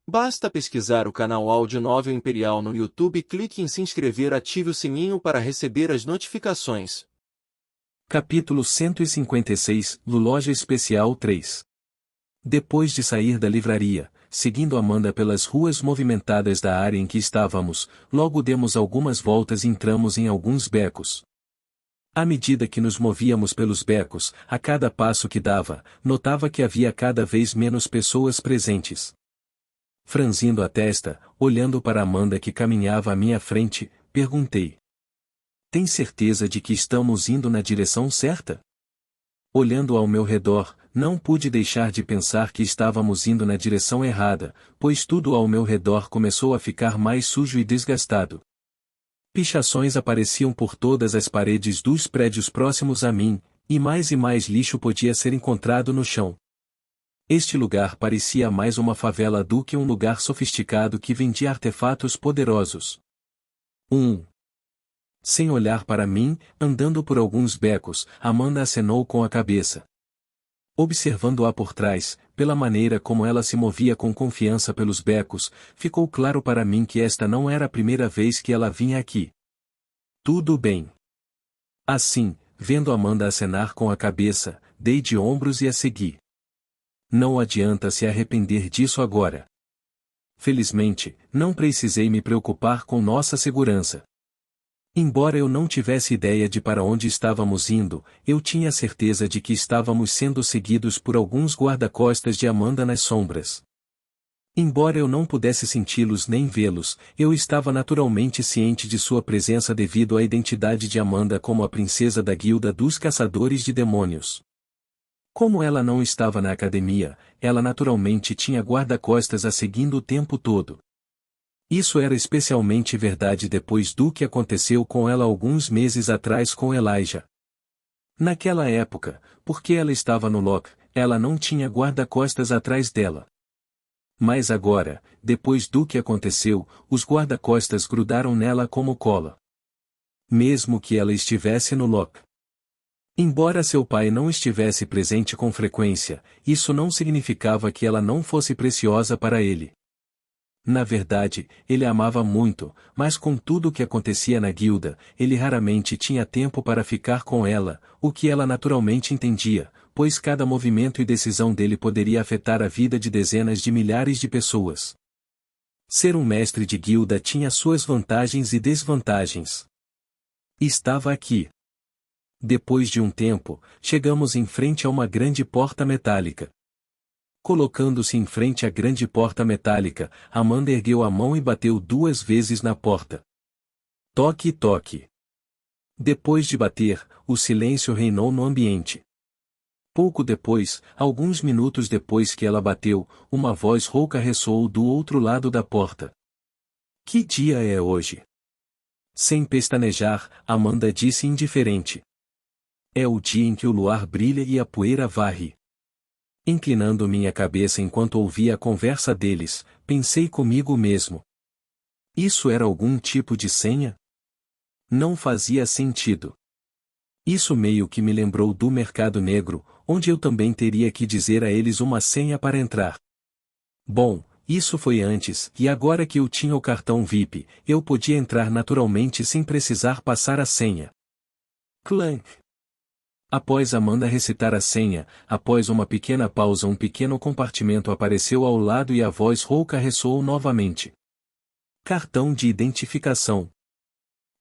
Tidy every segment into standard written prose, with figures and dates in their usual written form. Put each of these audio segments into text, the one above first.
Basta pesquisar o canal Audionovel Imperial no YouTube e clique em se inscrever, ative o sininho para receber as notificações. Capítulo 156, Loja Especial 3. Depois de sair da livraria, seguindo Amanda pelas ruas movimentadas da área em que estávamos, logo demos algumas voltas e entramos em alguns becos. À medida que nos movíamos pelos becos, a cada passo que dava, notava que havia cada vez menos pessoas presentes. Franzindo a testa, olhando para Amanda que caminhava à minha frente, perguntei: "Tem certeza de que estamos indo na direção certa?" Olhando ao meu redor, não pude deixar de pensar que estávamos indo na direção errada, pois tudo ao meu redor começou a ficar mais sujo e desgastado. Pichações apareciam por todas as paredes dos prédios próximos a mim, e mais lixo podia ser encontrado no chão. Este lugar parecia mais uma favela do que um lugar sofisticado que vendia artefatos poderosos. Sem olhar para mim, andando por alguns becos, Amanda acenou com a cabeça. Observando-a por trás, pela maneira como ela se movia com confiança pelos becos, ficou claro para mim que esta não era a primeira vez que ela vinha aqui. Tudo bem. Assim, vendo Amanda acenar com a cabeça, dei de ombros e a segui. Não adianta se arrepender disso agora. Felizmente, não precisei me preocupar com nossa segurança. Embora eu não tivesse ideia de para onde estávamos indo, eu tinha certeza de que estávamos sendo seguidos por alguns guarda-costas de Amanda nas sombras. Embora eu não pudesse senti-los nem vê-los, eu estava naturalmente ciente de sua presença devido à identidade de Amanda como a princesa da guilda dos caçadores de demônios. Como ela não estava na academia, ela naturalmente tinha guarda-costas a seguindo o tempo todo. Isso era especialmente verdade depois do que aconteceu com ela alguns meses atrás com Elijah. Naquela época, porque ela estava no Loch, ela não tinha guarda-costas atrás dela. Mas agora, depois do que aconteceu, os guarda-costas grudaram nela como cola. Mesmo que ela estivesse no Loch. Embora seu pai não estivesse presente com frequência, isso não significava que ela não fosse preciosa para ele. Na verdade, ele a amava muito, mas com tudo o que acontecia na guilda, ele raramente tinha tempo para ficar com ela, o que ela naturalmente entendia, pois cada movimento e decisão dele poderia afetar a vida de dezenas de milhares de pessoas. Ser um mestre de guilda tinha suas vantagens e desvantagens. Estava aqui. Depois de um tempo, chegamos em frente a uma grande porta metálica. Colocando-se em frente à grande porta metálica, Amanda ergueu a mão e bateu 2 vezes na porta. Toque, toque. Depois de bater, o silêncio reinou no ambiente. Pouco depois, alguns minutos depois que ela bateu, uma voz rouca ressoou do outro lado da porta. Que dia é hoje? Sem pestanejar, Amanda disse indiferente. É o dia em que o luar brilha e a poeira varre. Inclinando minha cabeça enquanto ouvia a conversa deles, pensei comigo mesmo. Isso era algum tipo de senha? Não fazia sentido. Isso meio que me lembrou do mercado negro, onde eu também teria que dizer a eles uma senha para entrar. Bom, isso foi antes, e agora que eu tinha o cartão VIP, eu podia entrar naturalmente sem precisar passar a senha. Clank. Após Amanda recitar a senha, após uma pequena pausa um pequeno compartimento apareceu ao lado e a voz rouca ressoou novamente. Cartão de identificação.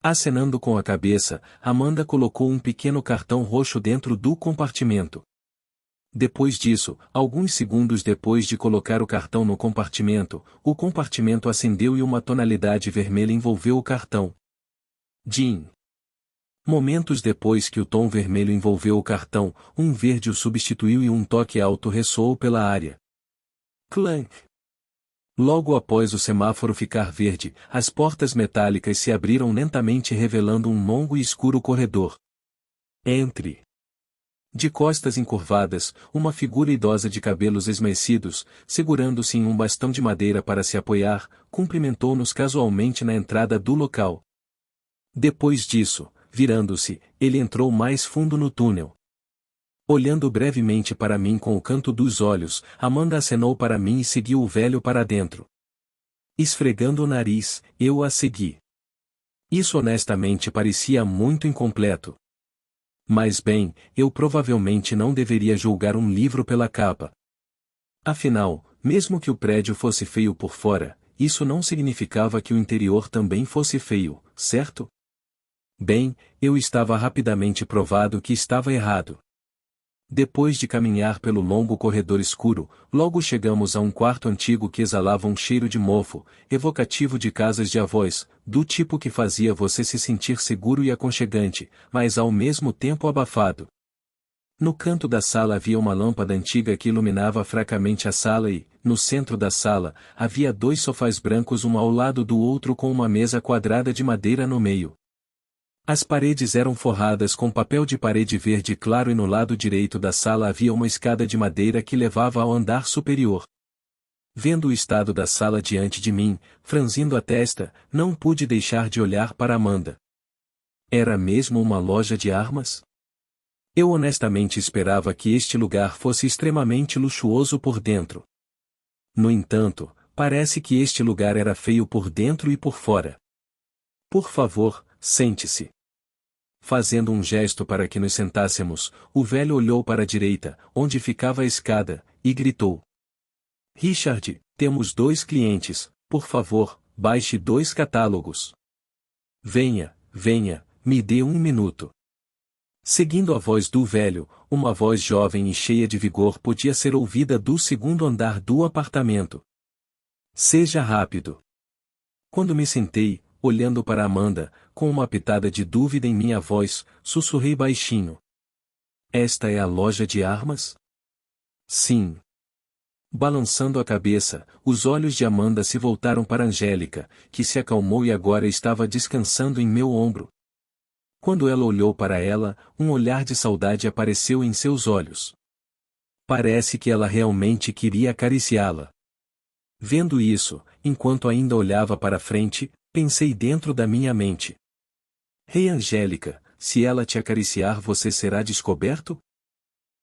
Acenando com a cabeça, Amanda colocou um pequeno cartão roxo dentro do compartimento. Depois disso, alguns segundos depois de colocar o cartão no compartimento, o compartimento acendeu e uma tonalidade vermelha envolveu o cartão. Jean. Momentos depois que o tom vermelho envolveu o cartão, um verde o substituiu e um toque alto ressoou pela área. Clank. Logo após o semáforo ficar verde, as portas metálicas se abriram lentamente revelando um longo e escuro corredor. Entre. De costas encurvadas, uma figura idosa de cabelos esmaecidos, segurando-se em um bastão de madeira para se apoiar, cumprimentou-nos casualmente na entrada do local. Depois disso, virando-se, ele entrou mais fundo no túnel. Olhando brevemente para mim com o canto dos olhos, Amanda acenou para mim e seguiu o velho para dentro. Esfregando o nariz, eu a segui. Isso honestamente parecia muito incompleto. Mas bem, eu provavelmente não deveria julgar um livro pela capa. Afinal, mesmo que o prédio fosse feio por fora, isso não significava que o interior também fosse feio, certo? Bem, eu estava rapidamente provado que estava errado. Depois de caminhar pelo longo corredor escuro, logo chegamos a um quarto antigo que exalava um cheiro de mofo, evocativo de casas de avós, do tipo que fazia você se sentir seguro e aconchegante, mas ao mesmo tempo abafado. No canto da sala havia uma lâmpada antiga que iluminava fracamente a sala e, no centro da sala, havia 2 sofás brancos um ao lado do outro com uma mesa quadrada de madeira no meio. As paredes eram forradas com papel de parede verde claro e no lado direito da sala havia uma escada de madeira que levava ao andar superior. Vendo o estado da sala diante de mim, franzindo a testa, não pude deixar de olhar para Amanda. Era mesmo uma loja de armas? Eu honestamente esperava que este lugar fosse extremamente luxuoso por dentro. No entanto, parece que este lugar era feio por dentro e por fora. Por favor, sente-se. Fazendo um gesto para que nos sentássemos, o velho olhou para a direita, onde ficava a escada, e gritou. Richard, temos 2 clientes, por favor, baixe 2 catálogos. Venha, venha, me dê 1 minuto. Seguindo a voz do velho, uma voz jovem e cheia de vigor podia ser ouvida do segundo andar do apartamento. Seja rápido. Quando me sentei, olhando para Amanda, com uma pitada de dúvida em minha voz, sussurrei baixinho. Esta é a loja de armas? Sim. Balançando a cabeça, os olhos de Amanda se voltaram para Angélica, que se acalmou e agora estava descansando em meu ombro. Quando ela olhou para ela, um olhar de saudade apareceu em seus olhos. Parece que ela realmente queria acariciá-la. Vendo isso, enquanto ainda olhava para frente, pensei dentro da minha mente. Rei Angélica, se ela te acariciar você será descoberto?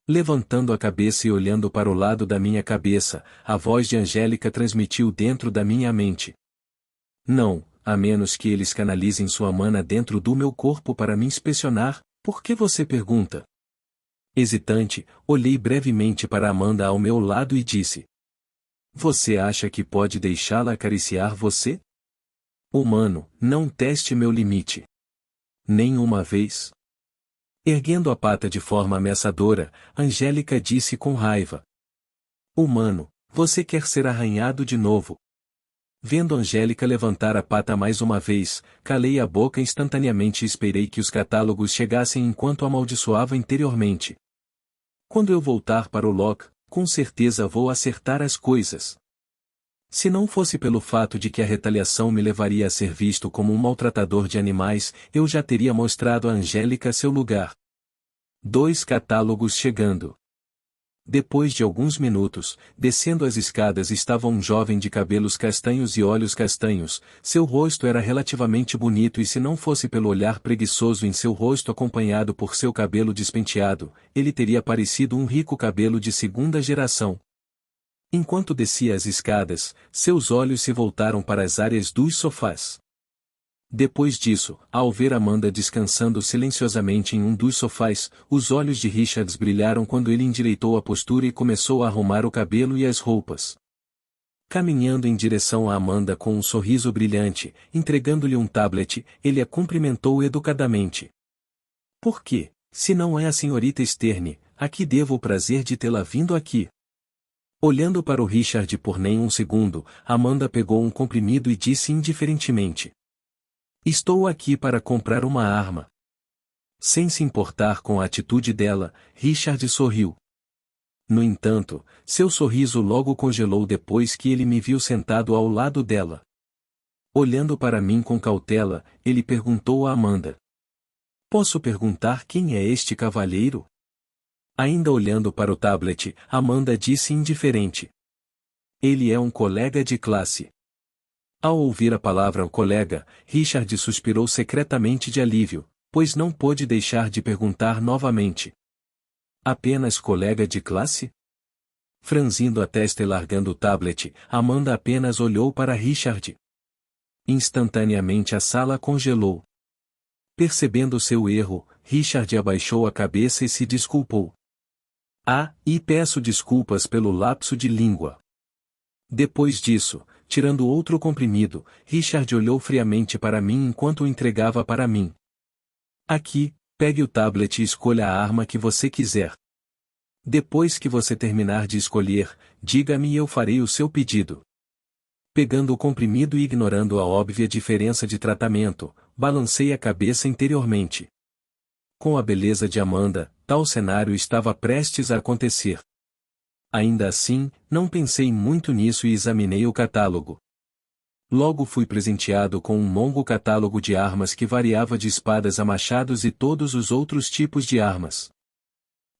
Levantando a cabeça e olhando para o lado da minha cabeça, a voz de Angélica transmitiu dentro da minha mente. Não, a menos que eles canalizem sua mana dentro do meu corpo para me inspecionar, por que você pergunta? Hesitante, olhei brevemente para Amanda ao meu lado e disse. Você acha que pode deixá-la acariciar você? Humano, não teste meu limite. Nem uma vez. Erguendo a pata de forma ameaçadora, Angélica disse com raiva. Humano, você quer ser arranhado de novo. Vendo Angélica levantar a pata mais uma vez, calei a boca instantaneamente e esperei que os catálogos chegassem enquanto amaldiçoava interiormente. Quando eu voltar para o Locke, com certeza vou acertar as coisas. Se não fosse pelo fato de que a retaliação me levaria a ser visto como um maltratador de animais, eu já teria mostrado a Angélica seu lugar. 2 catálogos chegando. Depois de alguns minutos, descendo as escadas estava um jovem de cabelos castanhos e olhos castanhos, seu rosto era relativamente bonito e se não fosse pelo olhar preguiçoso em seu rosto acompanhado por seu cabelo despenteado, ele teria parecido um rico cabelo de 2ª geração. Enquanto descia as escadas, seus olhos se voltaram para as áreas dos sofás. Depois disso, ao ver Amanda descansando silenciosamente em um dos sofás, os olhos de Richards brilharam quando ele endireitou a postura e começou a arrumar o cabelo e as roupas. Caminhando em direção a Amanda com um sorriso brilhante, entregando-lhe um tablet, ele a cumprimentou educadamente. Por quê? Se não é a senhorita Sterne, a que devo o prazer de tê-la vindo aqui? Olhando para o Richard por nem um segundo, Amanda pegou um comprimido e disse indiferentemente. Estou aqui para comprar uma arma. Sem se importar com a atitude dela, Richard sorriu. No entanto, seu sorriso logo congelou depois que ele me viu sentado ao lado dela. Olhando para mim com cautela, ele perguntou a Amanda. Posso perguntar quem é este cavalheiro? Ainda olhando para o tablet, Amanda disse indiferente. Ele é um colega de classe. Ao ouvir a palavra colega, Richard suspirou secretamente de alívio, pois não pôde deixar de perguntar novamente. Apenas colega de classe? Franzindo a testa e largando o tablet, Amanda apenas olhou para Richard. Instantaneamente a sala congelou. Percebendo seu erro, Richard abaixou a cabeça e se desculpou. E peço desculpas pelo lapso de língua. Depois disso, tirando outro comprimido, Richard olhou friamente para mim enquanto o entregava para mim. Aqui, pegue o tablet e escolha a arma que você quiser. Depois que você terminar de escolher, diga-me e eu farei o seu pedido. Pegando o comprimido e ignorando a óbvia diferença de tratamento, balancei a cabeça interiormente. Com a beleza de Amanda, tal cenário estava prestes a acontecer. Ainda assim, não pensei muito nisso e examinei o catálogo. Logo fui presenteado com um longo catálogo de armas que variava de espadas a machados e todos os outros tipos de armas.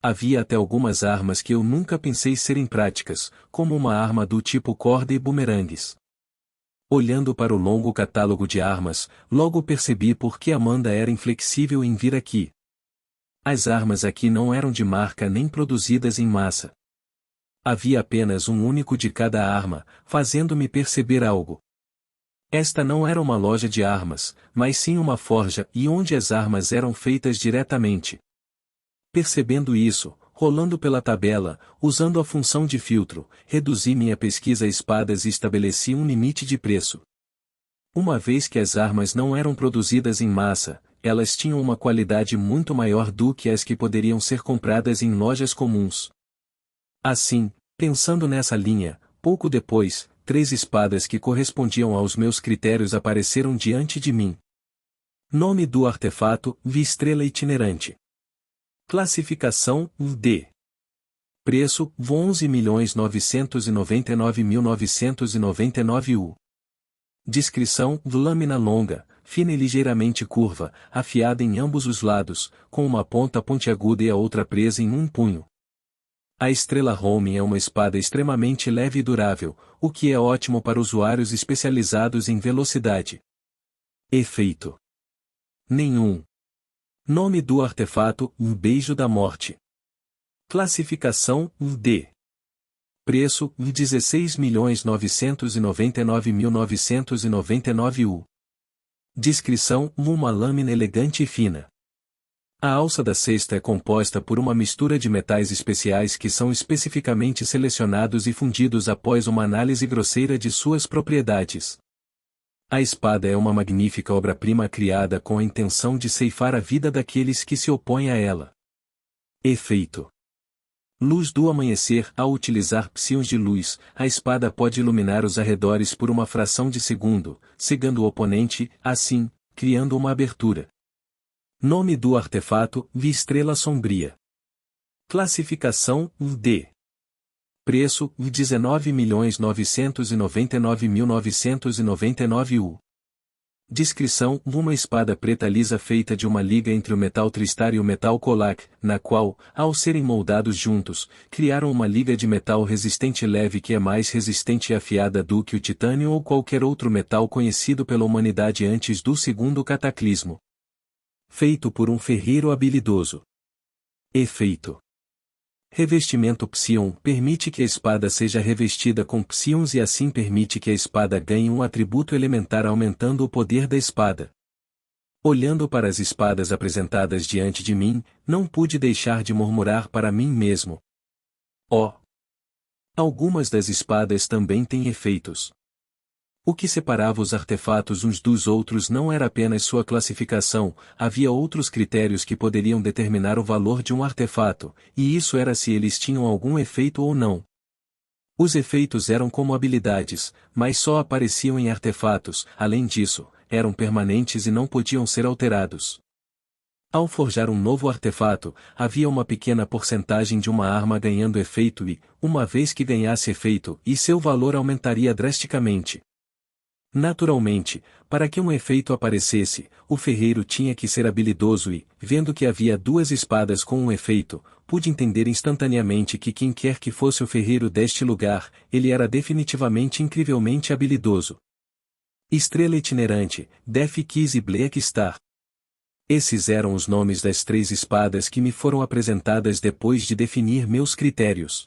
Havia até algumas armas que eu nunca pensei serem práticas, como uma arma do tipo corda e bumerangues. Olhando para o longo catálogo de armas, logo percebi por que Amanda era inflexível em vir aqui. As armas aqui não eram de marca nem produzidas em massa. Havia apenas um único de cada arma, fazendo-me perceber algo. Esta não era uma loja de armas, mas sim uma forja e onde as armas eram feitas diretamente. Percebendo isso, rolando pela tabela, usando a função de filtro, reduzi minha pesquisa a espadas e estabeleci um limite de preço. Uma vez que as armas não eram produzidas em massa, elas tinham uma qualidade muito maior do que as que poderiam ser compradas em lojas comuns. Assim, pensando nessa linha, pouco depois, 3 espadas que correspondiam aos meus critérios apareceram diante de mim. Nome do artefato: Estrela itinerante. Classificação: D. Preço: 11.999.999 U. Descrição: lâmina longa, fina e ligeiramente curva, afiada em ambos os lados, com uma ponta pontiaguda e a outra presa em um punho. A Estrela Home é uma espada extremamente leve e durável, o que é ótimo para usuários especializados em velocidade. Efeito: nenhum. Nome do artefato: Beijo da Morte. Classificação: D. Preço: 16.999.999 U. Descrição: uma lâmina elegante e fina. A alça da cesta é composta por uma mistura de metais especiais que são especificamente selecionados e fundidos após uma análise grosseira de suas propriedades. A espada é uma magnífica obra-prima criada com a intenção de ceifar a vida daqueles que se opõem a ela. Efeito: luz do amanhecer. Ao utilizar psions de luz, a espada pode iluminar os arredores por uma fração de segundo, cegando o oponente, assim, criando uma abertura. Nome do artefato: Estrela Sombria. Classificação: D. Preço: 19.999.999 U. Descrição: uma espada preta lisa feita de uma liga entre o metal tristar e o metal colac, na qual, ao serem moldados juntos, criaram uma liga de metal resistente leve que é mais resistente e afiada do que o titânio ou qualquer outro metal conhecido pela humanidade antes do segundo cataclismo. Feito por um ferreiro habilidoso. Efeito: revestimento Psion permite que a espada seja revestida com Psions e assim permite que a espada ganhe um atributo elementar aumentando o poder da espada. Olhando para as espadas apresentadas diante de mim, não pude deixar de murmurar para mim mesmo: oh! Algumas das espadas também têm efeitos. O que separava os artefatos uns dos outros não era apenas sua classificação, havia outros critérios que poderiam determinar o valor de um artefato, e isso era se eles tinham algum efeito ou não. Os efeitos eram como habilidades, mas só apareciam em artefatos, além disso, eram permanentes e não podiam ser alterados. Ao forjar um novo artefato, havia uma pequena porcentagem de uma arma ganhando efeito e, uma vez que ganhasse efeito, seu valor aumentaria drasticamente. Naturalmente, para que um efeito aparecesse, o ferreiro tinha que ser habilidoso e, vendo que havia 2 espadas com um efeito, pude entender instantaneamente que quem quer que fosse o ferreiro deste lugar, ele era definitivamente incrivelmente habilidoso. Estrela Itinerante, Death Kiss e Black Star. Esses eram os nomes das 3 espadas que me foram apresentadas depois de definir meus critérios.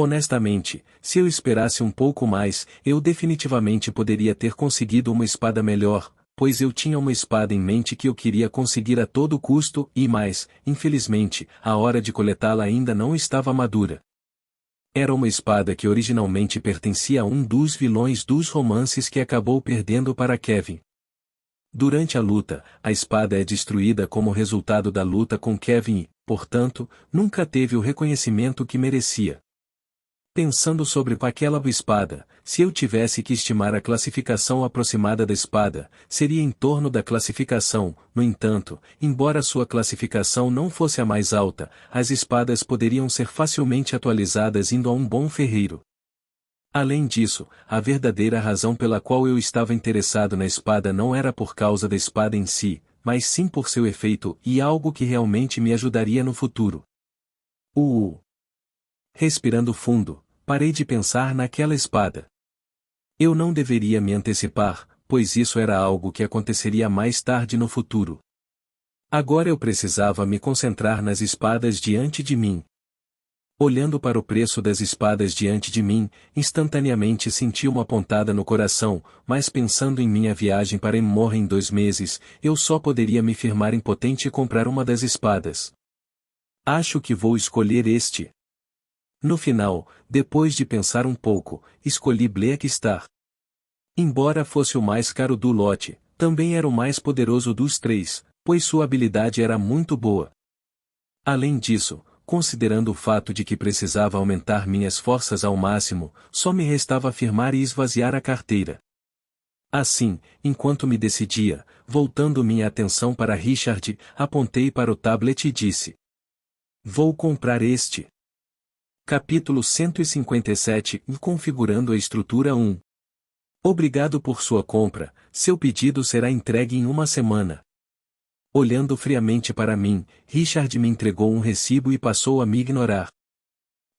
Honestamente, se eu esperasse um pouco mais, eu definitivamente poderia ter conseguido uma espada melhor, pois eu tinha uma espada em mente que eu queria conseguir a todo custo, e mais, infelizmente, a hora de coletá-la ainda não estava madura. Era uma espada que originalmente pertencia a um dos vilões dos romances que acabou perdendo para Kevin. Durante a luta, a espada é destruída como resultado da luta com Kevin e, portanto, nunca teve o reconhecimento que merecia. Pensando sobre aquela espada, se eu tivesse que estimar a classificação aproximada da espada, seria em torno da classificação. No entanto, embora sua classificação não fosse a mais alta, as espadas poderiam ser facilmente atualizadas indo a um bom ferreiro. Além disso, a verdadeira razão pela qual eu estava interessado na espada não era por causa da espada em si, mas sim por seu efeito e algo que realmente me ajudaria no futuro. Respirando fundo, parei de pensar naquela espada. Eu não deveria me antecipar, pois isso era algo que aconteceria mais tarde no futuro. Agora eu precisava me concentrar nas espadas diante de mim. Olhando para o preço das espadas diante de mim, instantaneamente senti uma pontada no coração, mas pensando em minha viagem para Emor em 2 meses, eu só poderia me firmar impotente e comprar uma das espadas. Acho que vou escolher este. No final, depois de pensar um pouco, escolhi Black Star. Embora fosse o mais caro do lote, também era o mais poderoso dos 3, pois sua habilidade era muito boa. Além disso, considerando o fato de que precisava aumentar minhas forças ao máximo, só me restava firmar e esvaziar a carteira. Assim, enquanto me decidia, voltando minha atenção para Richard, apontei para o tablet e disse: "Vou comprar este." Capítulo 157 Configurando a estrutura 1. Obrigado por sua compra, seu pedido será entregue em 1 semana. Olhando friamente para mim, Richard me entregou um recibo e passou a me ignorar.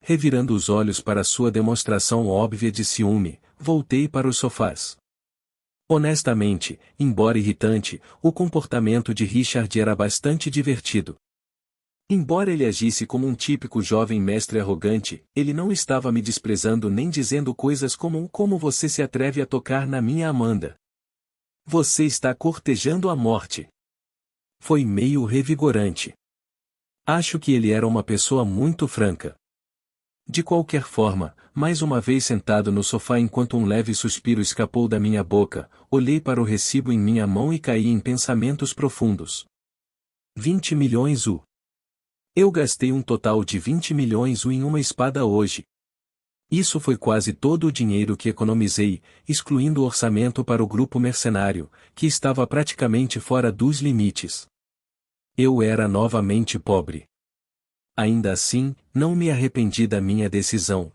Revirando os olhos para sua demonstração óbvia de ciúme, voltei para os sofás. Honestamente, embora irritante, o comportamento de Richard era bastante divertido. Embora ele agisse como um típico jovem mestre arrogante, ele não estava me desprezando nem dizendo coisas como você se atreve a tocar na minha Amanda. Você está cortejando a morte. Foi meio revigorante. Acho que ele era uma pessoa muito franca. De qualquer forma, mais uma vez sentado no sofá enquanto um leve suspiro escapou da minha boca, olhei para o recibo em minha mão e caí em pensamentos profundos. 20 milhões U. Eu gastei um total de 20 milhões em uma espada hoje. Isso foi quase todo o dinheiro que economizei, excluindo o orçamento para o grupo mercenário, que estava praticamente fora dos limites. Eu era novamente pobre. Ainda assim, não me arrependi da minha decisão.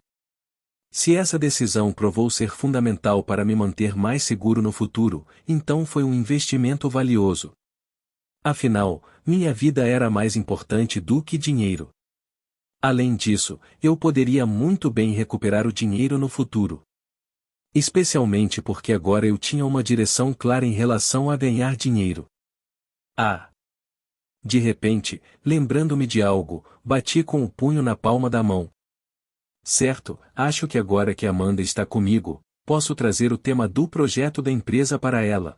Se essa decisão provou ser fundamental para me manter mais seguro no futuro, então foi um investimento valioso. Afinal, minha vida era mais importante do que dinheiro. Além disso, eu poderia muito bem recuperar o dinheiro no futuro. Especialmente porque agora eu tinha uma direção clara em relação a ganhar dinheiro. De repente, lembrando-me de algo, bati com o punho na palma da mão. Certo, acho que agora que Amanda está comigo, posso trazer o tema do projeto da empresa para ela.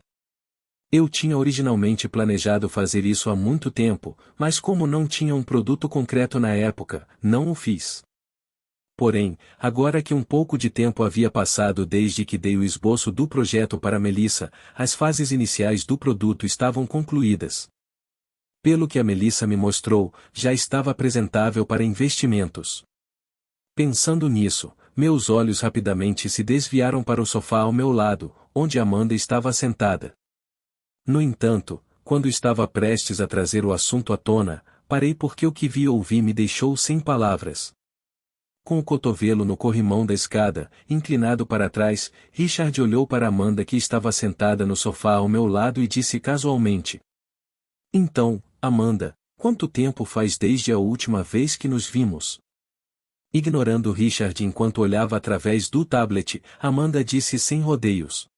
Eu tinha originalmente planejado fazer isso há muito tempo, mas como não tinha um produto concreto na época, não o fiz. Porém, agora que um pouco de tempo havia passado desde que dei o esboço do projeto para Melissa, as fases iniciais do produto estavam concluídas. Pelo que a Melissa me mostrou, já estava apresentável para investimentos. Pensando nisso, meus olhos rapidamente se desviaram para o sofá ao meu lado, onde Amanda estava sentada. No entanto, quando estava prestes a trazer o assunto à tona, parei porque o que vi e ouvi me deixou sem palavras. Com o cotovelo no corrimão da escada, inclinado para trás, Richard olhou para Amanda que estava sentada no sofá ao meu lado e disse casualmente: "Então, Amanda, quanto tempo faz desde a última vez que nos vimos?" Ignorando Richard enquanto olhava através do tablet, Amanda disse sem rodeios: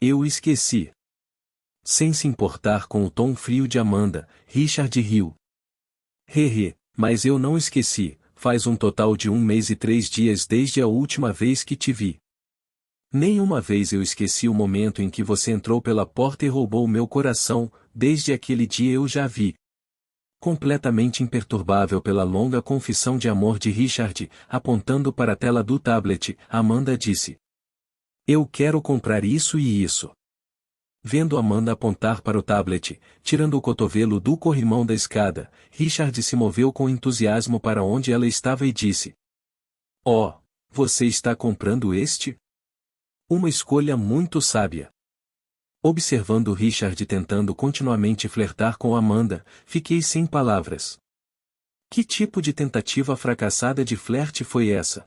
"Eu esqueci." Sem se importar com o tom frio de Amanda, Richard riu. Mas eu não esqueci, faz um total de 1 mês e 3 dias desde a última vez que te vi. Nenhuma vez eu esqueci o momento em que você entrou pela porta e roubou meu coração, desde aquele dia eu já vi. Completamente imperturbável pela longa confissão de amor de Richard, apontando para a tela do tablet, Amanda disse: Eu quero comprar isso e isso. Vendo Amanda apontar para o tablet, tirando o cotovelo do corrimão da escada, Richard se moveu com entusiasmo para onde ela estava e disse: Oh, você está comprando este? Uma escolha muito sábia. Observando Richard tentando continuamente flertar com Amanda, fiquei sem palavras. Que tipo de tentativa fracassada de flerte foi essa?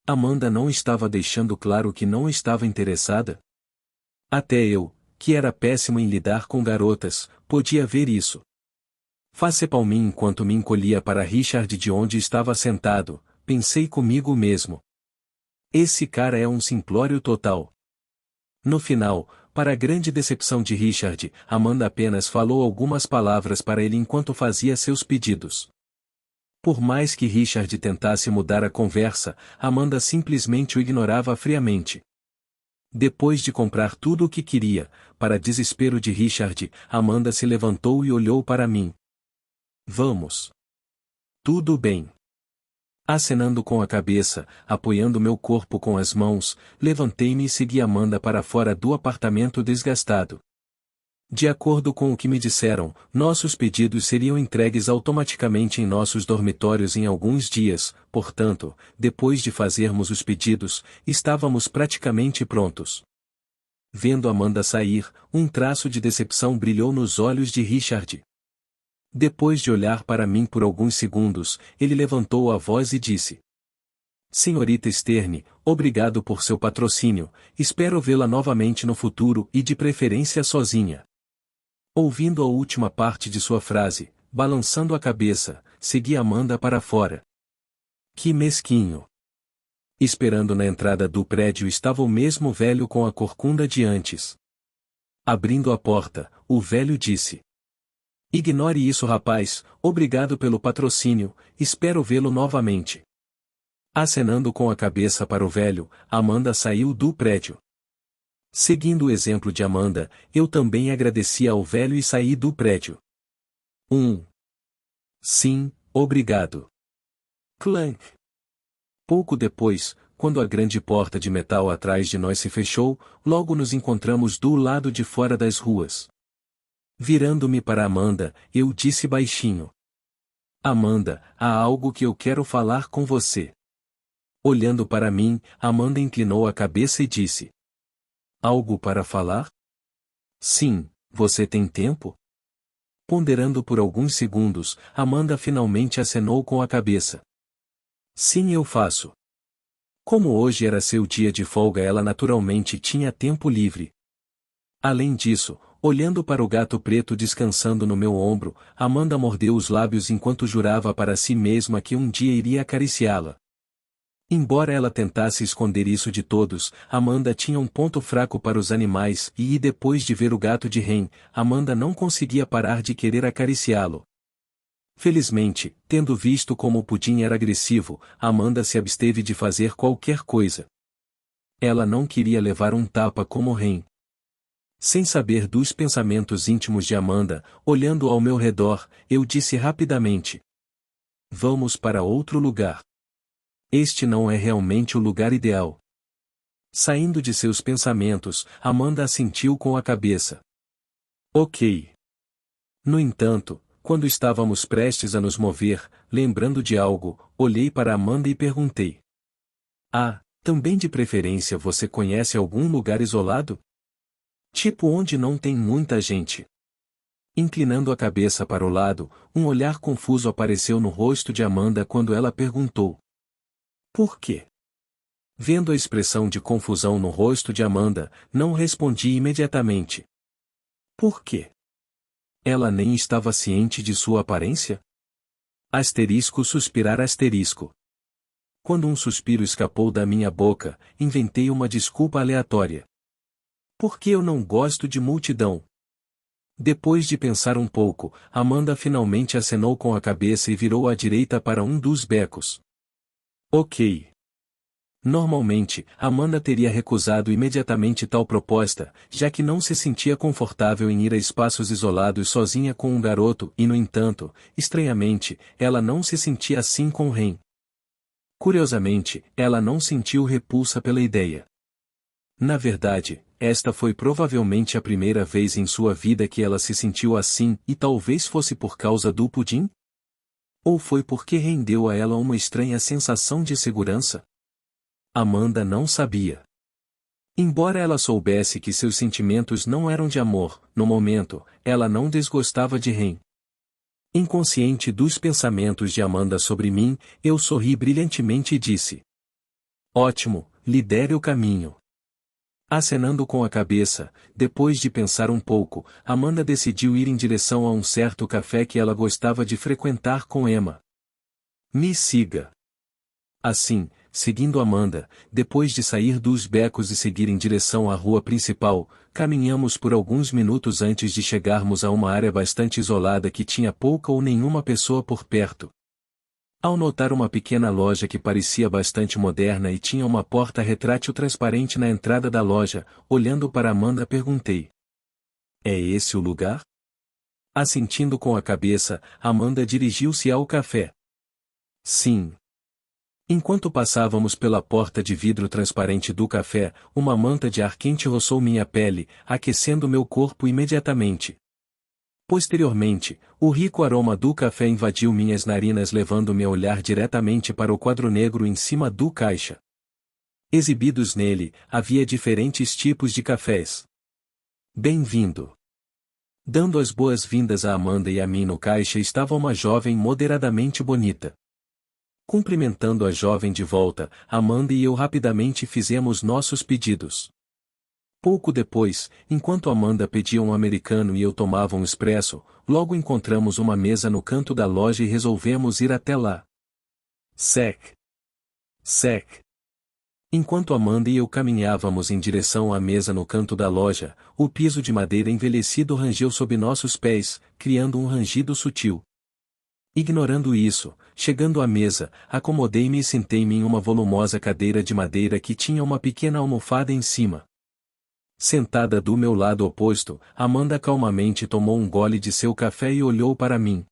Amanda não estava deixando claro que não estava interessada? Até eu, que era péssimo em lidar com garotas, podia ver isso. Face palmim enquanto me encolhia para Richard de onde estava sentado, pensei comigo mesmo. Esse cara é um simplório total. No final, para a grande decepção de Richard, Amanda apenas falou algumas palavras para ele enquanto fazia seus pedidos. Por mais que Richard tentasse mudar a conversa, Amanda simplesmente o ignorava friamente. Depois de comprar tudo o que queria, para desespero de Richard, Amanda se levantou e olhou para mim. Vamos. Tudo bem. Acenando com a cabeça, apoiando meu corpo com as mãos, levantei-me e segui Amanda para fora do apartamento desgastado. De acordo com o que me disseram, nossos pedidos seriam entregues automaticamente em nossos dormitórios em alguns dias, portanto, depois de fazermos os pedidos, estávamos praticamente prontos. Vendo Amanda sair, um traço de decepção brilhou nos olhos de Richard. Depois de olhar para mim por alguns segundos, ele levantou a voz e disse: Senhorita Sterne, obrigado por seu patrocínio, espero vê-la novamente no futuro e de preferência sozinha. Ouvindo a última parte de sua frase, balançando a cabeça, segui Amanda para fora. Que mesquinho! Esperando na entrada do prédio estava o mesmo velho com a corcunda de antes. Abrindo a porta, o velho disse: Ignore isso, rapaz, obrigado pelo patrocínio, espero vê-lo novamente. Acenando com a cabeça para o velho, Amanda saiu do prédio. Seguindo o exemplo de Amanda, eu também agradeci ao velho e saí do prédio. Sim, obrigado. Clank. Pouco depois, quando a grande porta de metal atrás de nós se fechou, logo nos encontramos do lado de fora das ruas. Virando-me para Amanda, eu disse baixinho: Amanda, há algo que eu quero falar com você. Olhando para mim, Amanda inclinou a cabeça e disse: Algo para falar? Sim, você tem tempo? Ponderando por alguns segundos, Amanda finalmente acenou com a cabeça. Sim, eu faço. Como hoje era seu dia de folga, ela naturalmente tinha tempo livre. Além disso, olhando para o gato preto descansando no meu ombro, Amanda mordeu os lábios enquanto jurava para si mesma que um dia iria acariciá-la. Embora ela tentasse esconder isso de todos, Amanda tinha um ponto fraco para os animais e depois de ver o gato de Ren, Amanda não conseguia parar de querer acariciá-lo. Felizmente, tendo visto como o pudim era agressivo, Amanda se absteve de fazer qualquer coisa. Ela não queria levar um tapa como Ren. Sem saber dos pensamentos íntimos de Amanda, olhando ao meu redor, eu disse rapidamente: Vamos para outro lugar. Este não é realmente o lugar ideal. Saindo de seus pensamentos, Amanda assentiu com a cabeça. Ok. No entanto, quando estávamos prestes a nos mover, lembrando de algo, olhei para Amanda e perguntei: também de preferência você conhece algum lugar isolado? Tipo onde não tem muita gente. Inclinando a cabeça para o lado, um olhar confuso apareceu no rosto de Amanda quando ela perguntou: Por quê? Vendo a expressão de confusão no rosto de Amanda, não respondi imediatamente. Por quê? Ela nem estava ciente de sua aparência? Asterisco suspirar asterisco. Quando um suspiro escapou da minha boca, inventei uma desculpa aleatória. Porque eu não gosto de multidão. Depois de pensar um pouco, Amanda finalmente acenou com a cabeça e virou à direita para um dos becos. Ok. Normalmente, Amanda teria recusado imediatamente tal proposta, já que não se sentia confortável em ir a espaços isolados sozinha com um garoto e, no entanto, estranhamente, ela não se sentia assim com Ren. Curiosamente, ela não sentiu repulsa pela ideia. Na verdade, esta foi provavelmente a primeira vez em sua vida que ela se sentiu assim, e talvez fosse por causa do pudim? Ou foi porque Ren deu a ela uma estranha sensação de segurança? Amanda não sabia. Embora ela soubesse que seus sentimentos não eram de amor, no momento, ela não desgostava de Ren. Inconsciente dos pensamentos de Amanda sobre mim, eu sorri brilhantemente e disse: Ótimo, lidere o caminho. Acenando com a cabeça, depois de pensar um pouco, Amanda decidiu ir em direção a um certo café que ela gostava de frequentar com Emma. Me siga. Assim, seguindo Amanda, depois de sair dos becos e seguir em direção à rua principal, caminhamos por alguns minutos antes de chegarmos a uma área bastante isolada que tinha pouca ou nenhuma pessoa por perto. Ao notar uma pequena loja que parecia bastante moderna e tinha uma porta retrátil transparente na entrada da loja, olhando para Amanda perguntei: É esse o lugar? Assentindo com a cabeça, Amanda dirigiu-se ao café. Sim. Enquanto passávamos pela porta de vidro transparente do café, uma manta de ar quente roçou minha pele, aquecendo meu corpo imediatamente. Posteriormente, o rico aroma do café invadiu minhas narinas, levando meu olhar diretamente para o quadro negro em cima do caixa. Exibidos nele, havia diferentes tipos de cafés. Bem-vindo. Dando as boas-vindas a Amanda e a mim no caixa estava uma jovem moderadamente bonita. Cumprimentando a jovem de volta, Amanda e eu rapidamente fizemos nossos pedidos. Pouco depois, enquanto Amanda pedia um americano e eu tomava um expresso, logo encontramos uma mesa no canto da loja e resolvemos ir até lá. Sec. Sec. Enquanto Amanda e eu caminhávamos em direção à mesa no canto da loja, o piso de madeira envelhecido rangeu sob nossos pés, criando um rangido sutil. Ignorando isso, chegando à mesa, acomodei-me e sentei-me em uma volumosa cadeira de madeira que tinha uma pequena almofada em cima. Sentada do meu lado oposto, Amanda calmamente tomou um gole de seu café e olhou para mim.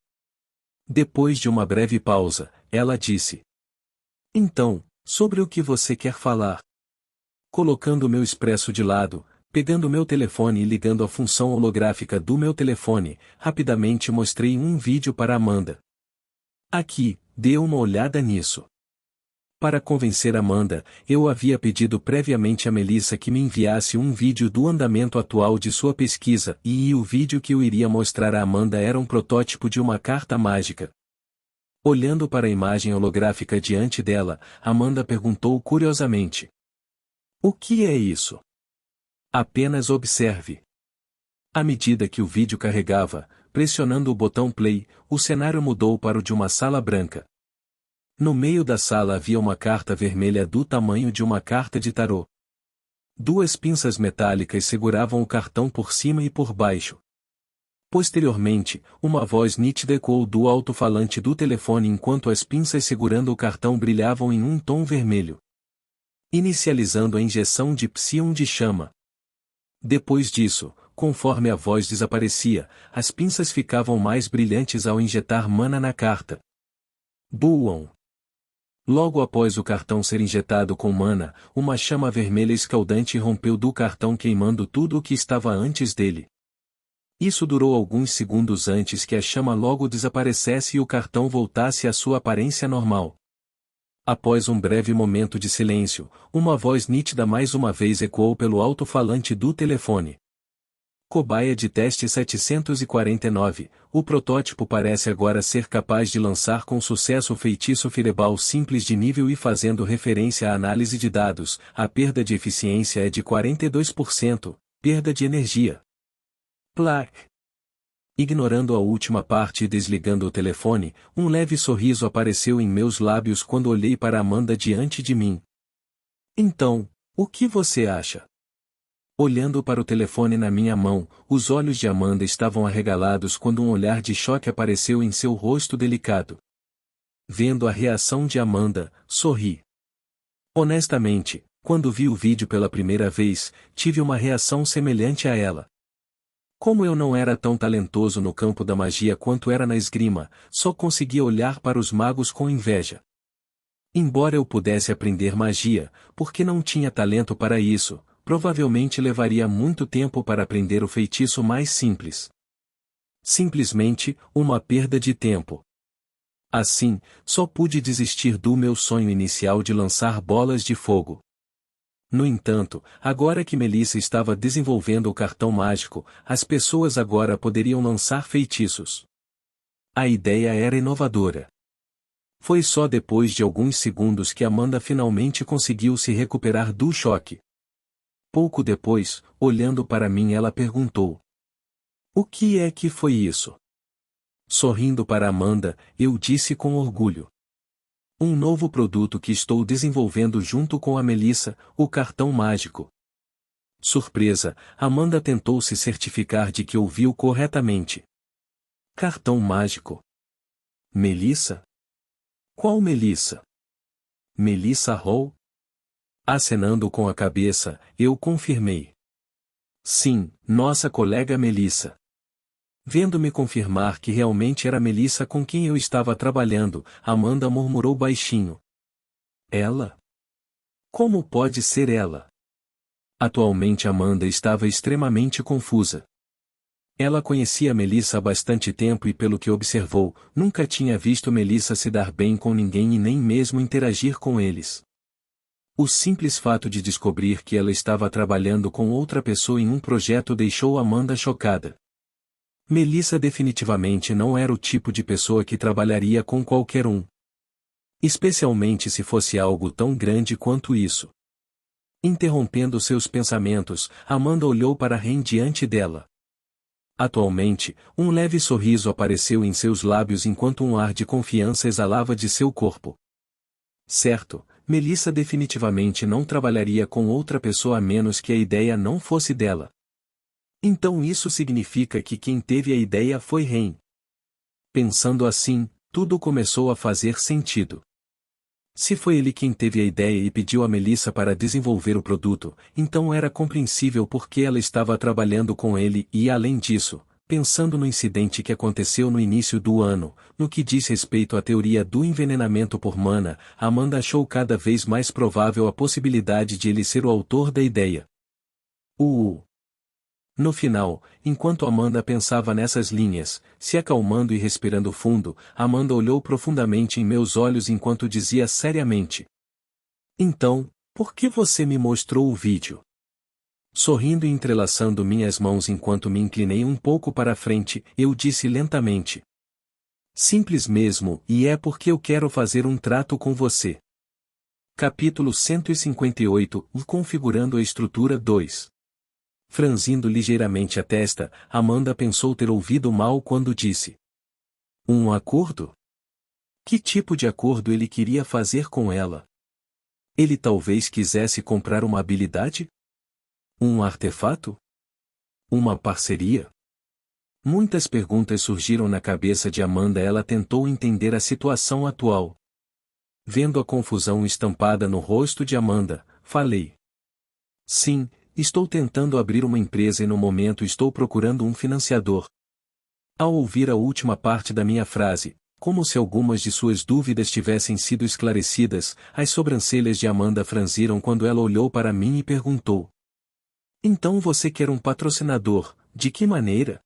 Depois de uma breve pausa, ela disse: Então, sobre o que você quer falar? Colocando meu expresso de lado, pegando meu telefone e ligando a função holográfica do meu telefone, rapidamente mostrei um vídeo para Amanda. Aqui, dê uma olhada nisso. Para convencer Amanda, eu havia pedido previamente a Melissa que me enviasse um vídeo do andamento atual de sua pesquisa, e o vídeo que eu iria mostrar a Amanda era um protótipo de uma carta mágica. Olhando para a imagem holográfica diante dela, Amanda perguntou curiosamente: O que é isso? Apenas observe. À medida que o vídeo carregava, pressionando o botão play, o cenário mudou para o de uma sala branca. No meio da sala havia uma carta vermelha do tamanho de uma carta de tarô. Duas pinças metálicas seguravam o cartão por cima e por baixo. Posteriormente, uma voz nítida ecoou do alto-falante do telefone enquanto as pinças segurando o cartão brilhavam em um tom vermelho. Inicializando a injeção de Psion de chama. Depois disso, conforme a voz desaparecia, as pinças ficavam mais brilhantes ao injetar mana na carta. Buon. Logo após o cartão ser injetado com mana, uma chama vermelha escaldante rompeu do cartão queimando tudo o que estava antes dele. Isso durou alguns segundos antes que a chama logo desaparecesse e o cartão voltasse à sua aparência normal. Após um breve momento de silêncio, uma voz nítida mais uma vez ecoou pelo alto-falante do telefone. Cobaia de teste 749, o protótipo parece agora ser capaz de lançar com sucesso o feitiço Fireball simples de nível e fazendo referência à análise de dados, a perda de eficiência é de 42%, perda de energia. Plaque. Ignorando a última parte e desligando o telefone, um leve sorriso apareceu em meus lábios quando olhei para Amanda diante de mim. Então, o que você acha? Olhando para o telefone na minha mão, os olhos de Amanda estavam arregalados quando um olhar de choque apareceu em seu rosto delicado. Vendo a reação de Amanda, sorri. Honestamente, quando vi o vídeo pela primeira vez, tive uma reação semelhante a ela. Como eu não era tão talentoso no campo da magia quanto era na esgrima, só conseguia olhar para os magos com inveja. Embora eu pudesse aprender magia, porque não tinha talento para isso, provavelmente levaria muito tempo para aprender o feitiço mais simples. Simplesmente, uma perda de tempo. Assim, só pude desistir do meu sonho inicial de lançar bolas de fogo. No entanto, agora que Melissa estava desenvolvendo o cartão mágico, as pessoas agora poderiam lançar feitiços. A ideia era inovadora. Foi só depois de alguns segundos que Amanda finalmente conseguiu se recuperar do choque. Pouco depois, olhando para mim, ela perguntou: "O que é que foi isso?" Sorrindo para Amanda, eu disse com orgulho: "Um novo produto que estou desenvolvendo junto com a Melissa, o cartão mágico." Surpresa, Amanda tentou se certificar de que ouviu corretamente. Cartão mágico? Melissa? Qual Melissa? Melissa Hall? Acenando com a cabeça, eu confirmei. Sim, nossa colega Melissa. Vendo-me confirmar que realmente era Melissa com quem eu estava trabalhando, Amanda murmurou baixinho. Ela? Como pode ser ela? Atualmente Amanda estava extremamente confusa. Ela conhecia Melissa há bastante tempo e, pelo que observou, nunca tinha visto Melissa se dar bem com ninguém e nem mesmo interagir com eles. O simples fato de descobrir que ela estava trabalhando com outra pessoa em um projeto deixou Amanda chocada. Melissa definitivamente não era o tipo de pessoa que trabalharia com qualquer um. Especialmente se fosse algo tão grande quanto isso. Interrompendo seus pensamentos, Amanda olhou para Ren diante dela. Atualmente, um leve sorriso apareceu em seus lábios enquanto um ar de confiança exalava de seu corpo. Certo, Melissa definitivamente não trabalharia com outra pessoa a menos que a ideia não fosse dela. Então isso significa que quem teve a ideia foi Ren. Pensando assim, tudo começou a fazer sentido. Se foi ele quem teve a ideia e pediu a Melissa para desenvolver o produto, então era compreensível porque ela estava trabalhando com ele e, além disso, pensando no incidente que aconteceu no início do ano, no que diz respeito à teoria do envenenamento por mana, Amanda achou cada vez mais provável a possibilidade de ele ser o autor da ideia. No final, enquanto Amanda pensava nessas linhas, se acalmando e respirando fundo, Amanda olhou profundamente em meus olhos enquanto dizia seriamente: "Então, por que você me mostrou o vídeo?" Sorrindo e entrelaçando minhas mãos enquanto me inclinei um pouco para a frente, eu disse lentamente: "Simples mesmo, e é porque eu quero fazer um trato com você." Capítulo 158 – Configurando a estrutura 2. Franzindo ligeiramente a testa, Amanda pensou ter ouvido mal quando disse: "Um acordo?" Que tipo de acordo ele queria fazer com ela? Ele talvez quisesse comprar uma habilidade? Um artefato? Uma parceria? Muitas perguntas surgiram na cabeça de Amanda. Ela tentou entender a situação atual. Vendo a confusão estampada no rosto de Amanda, falei: "Sim, estou tentando abrir uma empresa e no momento estou procurando um financiador." Ao ouvir a última parte da minha frase, como se algumas de suas dúvidas tivessem sido esclarecidas, as sobrancelhas de Amanda franziram quando ela olhou para mim e perguntou: "Então você quer um patrocinador, de que maneira?"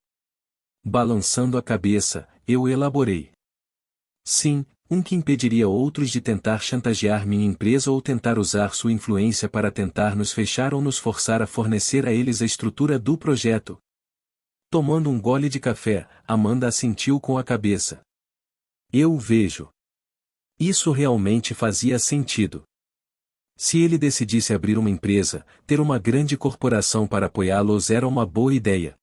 Balançando a cabeça, eu elaborei: "Sim, um que impediria outros de tentar chantagear minha empresa ou tentar usar sua influência para tentar nos fechar ou nos forçar a fornecer a eles a estrutura do projeto." Tomando um gole de café, Amanda assentiu com a cabeça. Eu vejo. Isso realmente fazia sentido. Se ele decidisse abrir uma empresa, ter uma grande corporação para apoiá-los era uma boa ideia.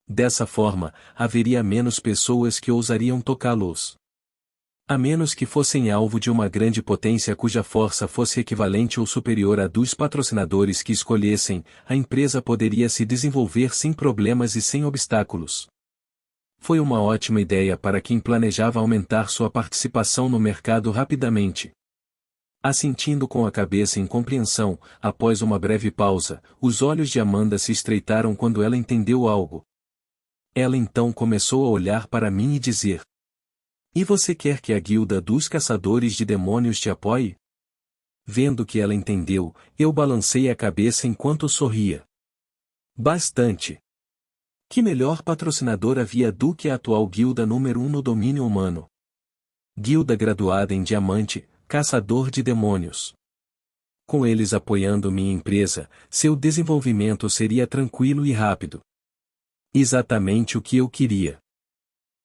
Dessa forma, haveria menos pessoas que ousariam tocá-los. A menos que fossem alvo de uma grande potência cuja força fosse equivalente ou superior à dos patrocinadores que escolhessem, a empresa poderia se desenvolver sem problemas e sem obstáculos. Foi uma ótima ideia para quem planejava aumentar sua participação no mercado rapidamente. Assentindo com a cabeça em compreensão, após uma breve pausa, os olhos de Amanda se estreitaram quando ela entendeu algo. Ela então começou a olhar para mim e dizer: "E você quer que a guilda dos caçadores de demônios te apoie?" Vendo que ela entendeu, eu balancei a cabeça enquanto sorria. Bastante. Que melhor patrocinador havia do que a atual guilda número 1 no domínio humano? Guilda graduada em diamante, caçador de demônios. Com eles apoiando minha empresa, seu desenvolvimento seria tranquilo e rápido. Exatamente o que eu queria.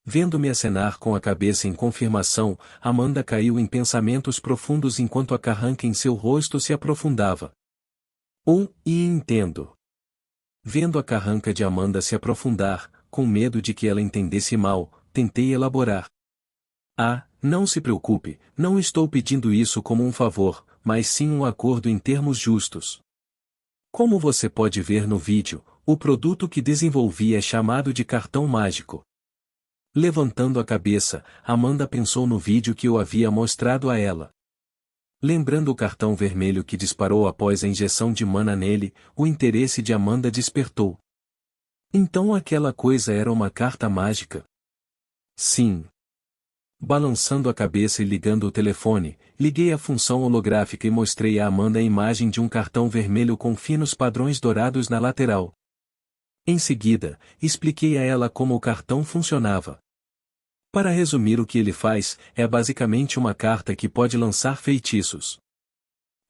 Vendo-me acenar com a cabeça em confirmação, Amanda caiu em pensamentos profundos enquanto a carranca em seu rosto se aprofundava. E entendo. Vendo a carranca de Amanda se aprofundar, com medo de que ela entendesse mal, tentei elaborar. Não se preocupe, não estou pedindo isso como um favor, mas sim um acordo em termos justos. Como você pode ver no vídeo, o produto que desenvolvi é chamado de cartão mágico. Levantando a cabeça, Amanda pensou no vídeo que eu havia mostrado a ela. Lembrando o cartão vermelho que disparou após a injeção de mana nele, o interesse de Amanda despertou. Então aquela coisa era uma carta mágica? Sim. Balançando a cabeça e ligando o telefone, liguei a função holográfica e mostrei a Amanda a imagem de um cartão vermelho com finos padrões dourados na lateral. Em seguida, expliquei a ela como o cartão funcionava. Para resumir o que ele faz, é basicamente uma carta que pode lançar feitiços.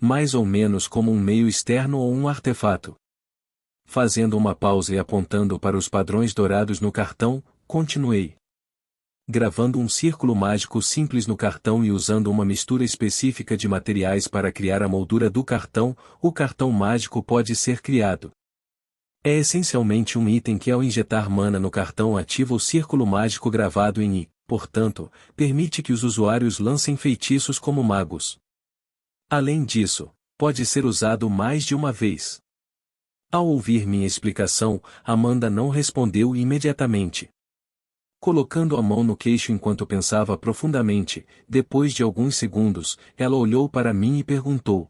Mais ou menos como um meio externo ou um artefato. Fazendo uma pausa e apontando para os padrões dourados no cartão, continuei. Gravando um círculo mágico simples no cartão e usando uma mistura específica de materiais para criar a moldura do cartão, o cartão mágico pode ser criado. É essencialmente um item que ao injetar mana no cartão ativa o círculo mágico gravado em e, portanto, permite que os usuários lancem feitiços como magos. Além disso, pode ser usado mais de uma vez. Ao ouvir minha explicação, Amanda não respondeu imediatamente. Colocando a mão no queixo enquanto pensava profundamente, depois de alguns segundos, ela olhou para mim e perguntou: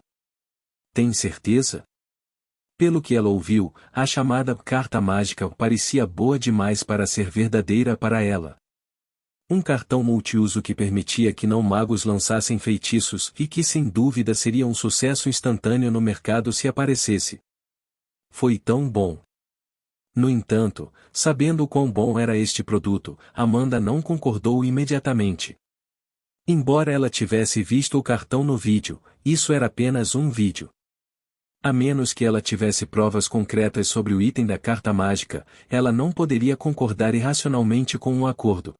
"Tem certeza?" Pelo que ela ouviu, a chamada carta mágica parecia boa demais para ser verdadeira para ela. Um cartão multiuso que permitia que não magos lançassem feitiços e que sem dúvida seria um sucesso instantâneo no mercado se aparecesse. Foi tão bom. No entanto, sabendo o quão bom era este produto, Amanda não concordou imediatamente. Embora ela tivesse visto o cartão no vídeo, isso era apenas um vídeo. A menos que ela tivesse provas concretas sobre o item da carta mágica, ela não poderia concordar irracionalmente com um acordo.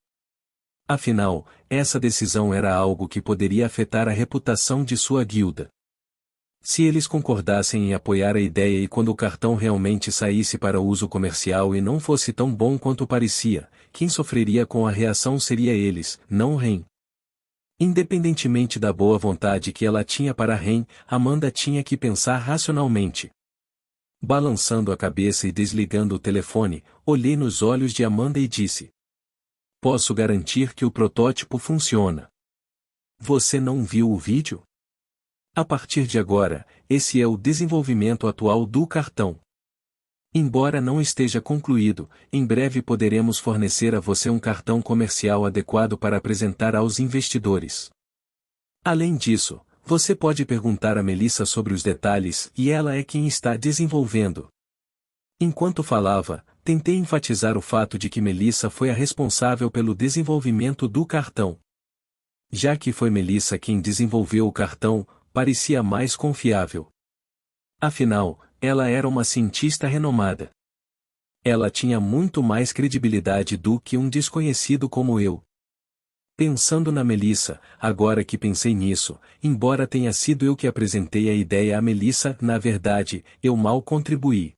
Afinal, essa decisão era algo que poderia afetar a reputação de sua guilda. Se eles concordassem em apoiar a ideia e quando o cartão realmente saísse para uso comercial e não fosse tão bom quanto parecia, quem sofreria com a reação seria eles, não Ren. Independentemente da boa vontade que ela tinha para Ren, Amanda tinha que pensar racionalmente. Balançando a cabeça e desligando o telefone, olhei nos olhos de Amanda e disse: "Posso garantir que o protótipo funciona. Você não viu o vídeo? A partir de agora, esse é o desenvolvimento atual do cartão. Embora não esteja concluído, em breve poderemos fornecer a você um cartão comercial adequado para apresentar aos investidores. Além disso, você pode perguntar a Melissa sobre os detalhes e ela é quem está desenvolvendo." Enquanto falava, tentei enfatizar o fato de que Melissa foi a responsável pelo desenvolvimento do cartão. Já que foi Melissa quem desenvolveu o cartão, parecia mais confiável. Afinal, ela era uma cientista renomada. Ela tinha muito mais credibilidade do que um desconhecido como eu. Pensando na Melissa, agora que pensei nisso, embora tenha sido eu que apresentei a ideia a Melissa, na verdade, eu mal contribuí.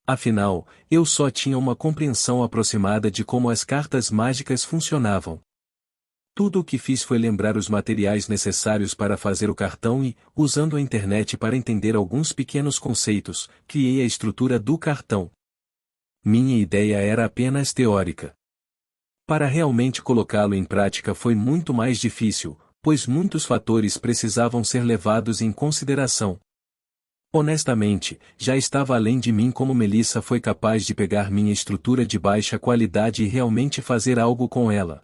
Afinal, eu só tinha uma compreensão aproximada de como as cartas mágicas funcionavam. Tudo o que fiz foi lembrar os materiais necessários para fazer o cartão e, usando a internet para entender alguns pequenos conceitos, criei a estrutura do cartão. Minha ideia era apenas teórica. Para realmente colocá-lo em prática foi muito mais difícil, pois muitos fatores precisavam ser levados em consideração. Honestamente, já estava além de mim como Melissa foi capaz de pegar minha estrutura de baixa qualidade e realmente fazer algo com ela.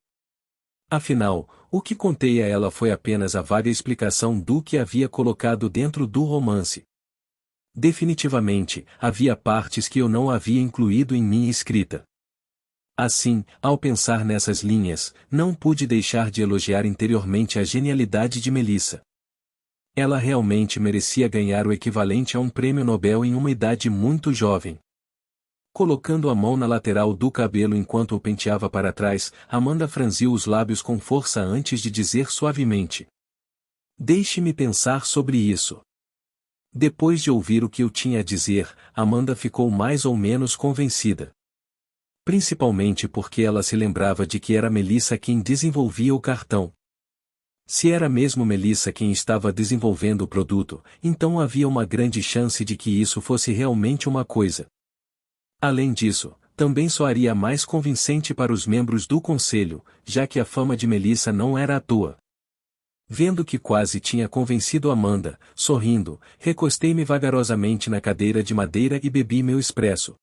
Afinal, o que contei a ela foi apenas a vaga explicação do que havia colocado dentro do romance. Definitivamente, havia partes que eu não havia incluído em minha escrita. Assim, ao pensar nessas linhas, não pude deixar de elogiar interiormente a genialidade de Melissa. Ela realmente merecia ganhar o equivalente a um prêmio Nobel em uma idade muito jovem. Colocando a mão na lateral do cabelo enquanto o penteava para trás, Amanda franziu os lábios com força antes de dizer suavemente: "Deixe-me pensar sobre isso." Depois de ouvir o que eu tinha a dizer, Amanda ficou mais ou menos convencida. Principalmente porque ela se lembrava de que era Melissa quem desenvolvia o cartão. Se era mesmo Melissa quem estava desenvolvendo o produto, então havia uma grande chance de que isso fosse realmente uma coisa. Além disso, também soaria mais convincente para os membros do conselho, já que a fama de Melissa não era à toa. Vendo que quase tinha convencido Amanda, sorrindo, recostei-me vagarosamente na cadeira de madeira e bebi meu expresso.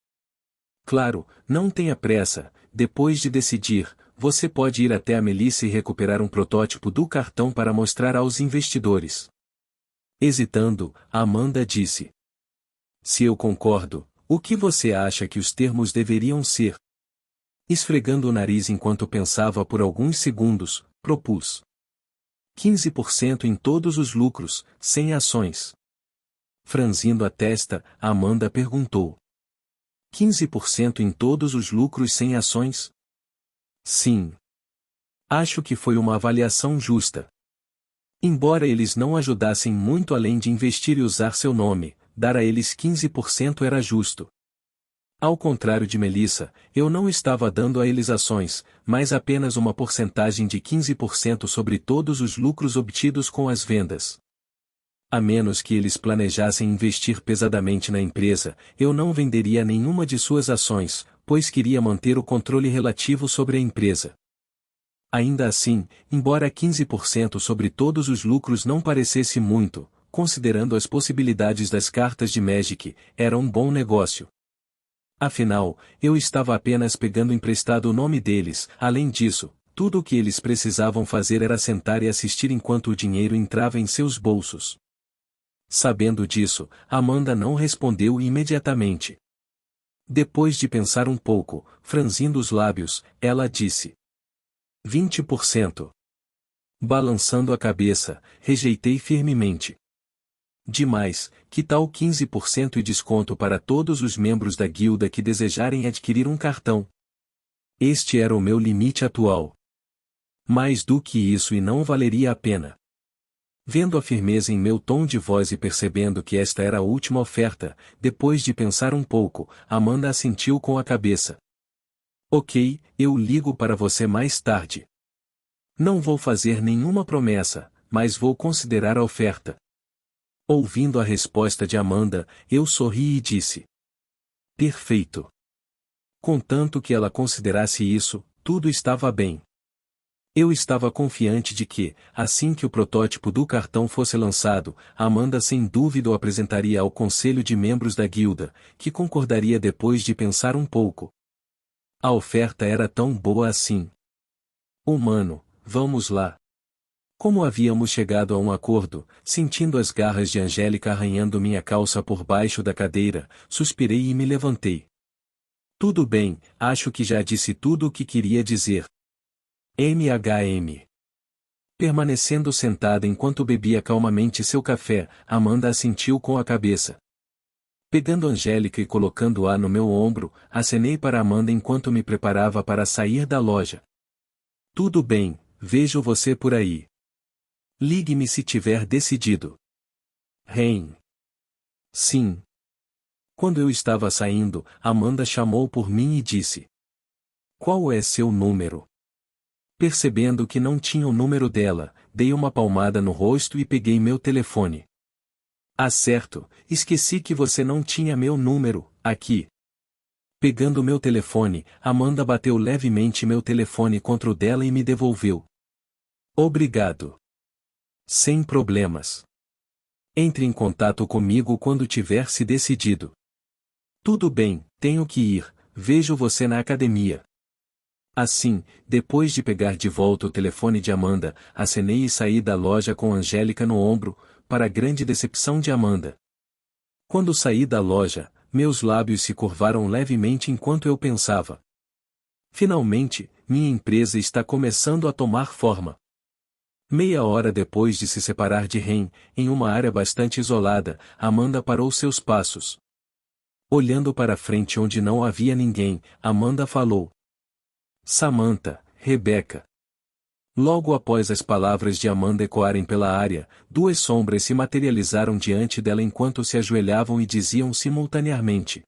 Claro, não tenha pressa, depois de decidir, você pode ir até a Melissa e recuperar um protótipo do cartão para mostrar aos investidores. Hesitando, Amanda disse: "Se eu concordo, o que você acha que os termos deveriam ser?" Esfregando o nariz enquanto pensava por alguns segundos, propus: 15% em todos os lucros, sem ações. Franzindo a testa, Amanda perguntou: 15% em todos os lucros sem ações? Sim. Acho que foi uma avaliação justa. Embora eles não ajudassem muito além de investir e usar seu nome, dar a eles 15% era justo. Ao contrário de Melissa, eu não estava dando a eles ações, mas apenas uma porcentagem de 15% sobre todos os lucros obtidos com as vendas. A menos que eles planejassem investir pesadamente na empresa, eu não venderia nenhuma de suas ações, pois queria manter o controle relativo sobre a empresa. Ainda assim, embora 15% sobre todos os lucros não parecesse muito, considerando as possibilidades das cartas de Magic, era um bom negócio. Afinal, eu estava apenas pegando emprestado o nome deles, além disso, tudo o que eles precisavam fazer era sentar e assistir enquanto o dinheiro entrava em seus bolsos. Sabendo disso, Amanda não respondeu imediatamente. Depois de pensar um pouco, franzindo os lábios, ela disse: 20%. Balançando a cabeça, rejeitei firmemente. Demais, que tal 15% e desconto para todos os membros da guilda que desejarem adquirir um cartão? Este era o meu limite atual. Mais do que isso e não valeria a pena. Vendo a firmeza em meu tom de voz e percebendo que esta era a última oferta, depois de pensar um pouco, Amanda assentiu com a cabeça. Ok, eu ligo para você mais tarde. Não vou fazer nenhuma promessa, mas vou considerar a oferta. Ouvindo a resposta de Amanda, eu sorri e disse: perfeito. Contanto que ela considerasse isso, tudo estava bem. Eu estava confiante de que, assim que o protótipo do cartão fosse lançado, Amanda sem dúvida o apresentaria ao conselho de membros da guilda, que concordaria depois de pensar um pouco. A oferta era tão boa assim. Humano, vamos lá. Como havíamos chegado a um acordo, sentindo as garras de Angélica arranhando minha calça por baixo da cadeira, suspirei e me levantei. Tudo bem, acho que já disse tudo o que queria dizer. MHM. Permanecendo sentada enquanto bebia calmamente seu café, Amanda assentiu com a cabeça. Pegando Angélica e colocando-a no meu ombro, acenei para Amanda enquanto me preparava para sair da loja. Tudo bem, vejo você por aí. Ligue-me se tiver decidido. Rain. Sim. Quando eu estava saindo, Amanda chamou por mim e disse: qual é seu número? Percebendo que não tinha o número dela, dei uma palmada no rosto e peguei meu telefone. Ah, certo, esqueci que você não tinha meu número, aqui. Pegando meu telefone, Amanda bateu levemente meu telefone contra o dela e me devolveu. Obrigado. Sem problemas. Entre em contato comigo quando tiver se decidido. Tudo bem, tenho que ir, vejo você na academia. Assim, depois de pegar de volta o telefone de Amanda, acenei e saí da loja com Angélica no ombro, para a grande decepção de Amanda. Quando saí da loja, meus lábios se curvaram levemente enquanto eu pensava. Finalmente, minha empresa está começando a tomar forma. Meia hora depois de se separar de Ren, em uma área bastante isolada, Amanda parou seus passos. Olhando para frente onde não havia ninguém, Amanda falou. Samantha, Rebecca. Logo após as palavras de Amanda ecoarem pela área, duas sombras se materializaram diante dela enquanto se ajoelhavam e diziam simultaneamente.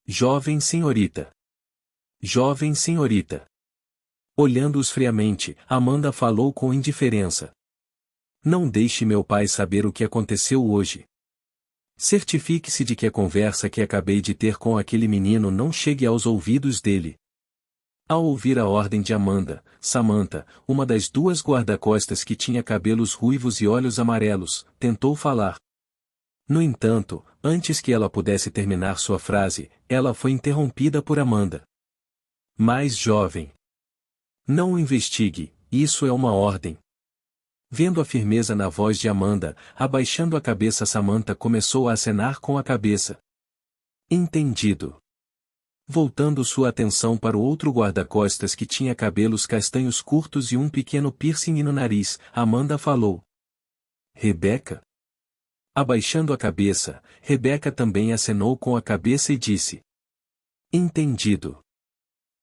Jovem senhorita. Jovem senhorita. Olhando-os friamente, Amanda falou com indiferença. Não deixe meu pai saber o que aconteceu hoje. Certifique-se de que a conversa que acabei de ter com aquele menino não chegue aos ouvidos dele. Ao ouvir a ordem de Amanda, Samantha, uma das duas guarda-costas que tinha cabelos ruivos e olhos amarelos, tentou falar. No entanto, antes que ela pudesse terminar sua frase, ela foi interrompida por Amanda. Mais jovem. Não o investigue, isso é uma ordem. Vendo a firmeza na voz de Amanda, abaixando a cabeça, Samantha começou a acenar com a cabeça. Entendido. Voltando sua atenção para o outro guarda-costas que tinha cabelos castanhos curtos e um pequeno piercing no nariz, Amanda falou. Rebecca? Abaixando a cabeça, Rebecca também acenou com a cabeça e disse. Entendido.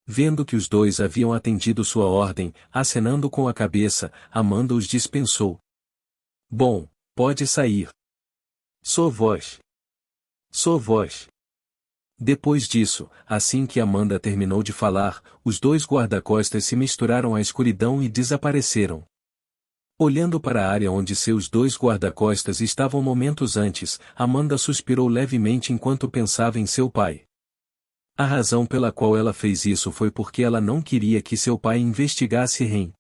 Vendo que os dois haviam atendido sua ordem, acenando com a cabeça, Amanda os dispensou. Bom, pode sair. Sou vós. Sou vós. Depois disso, assim que Amanda terminou de falar, os dois guarda-costas se misturaram à escuridão e desapareceram. Olhando para a área onde seus dois guarda-costas estavam momentos antes, Amanda suspirou levemente enquanto pensava em seu pai. A razão pela qual ela fez isso foi porque ela não queria que seu pai investigasse Ren.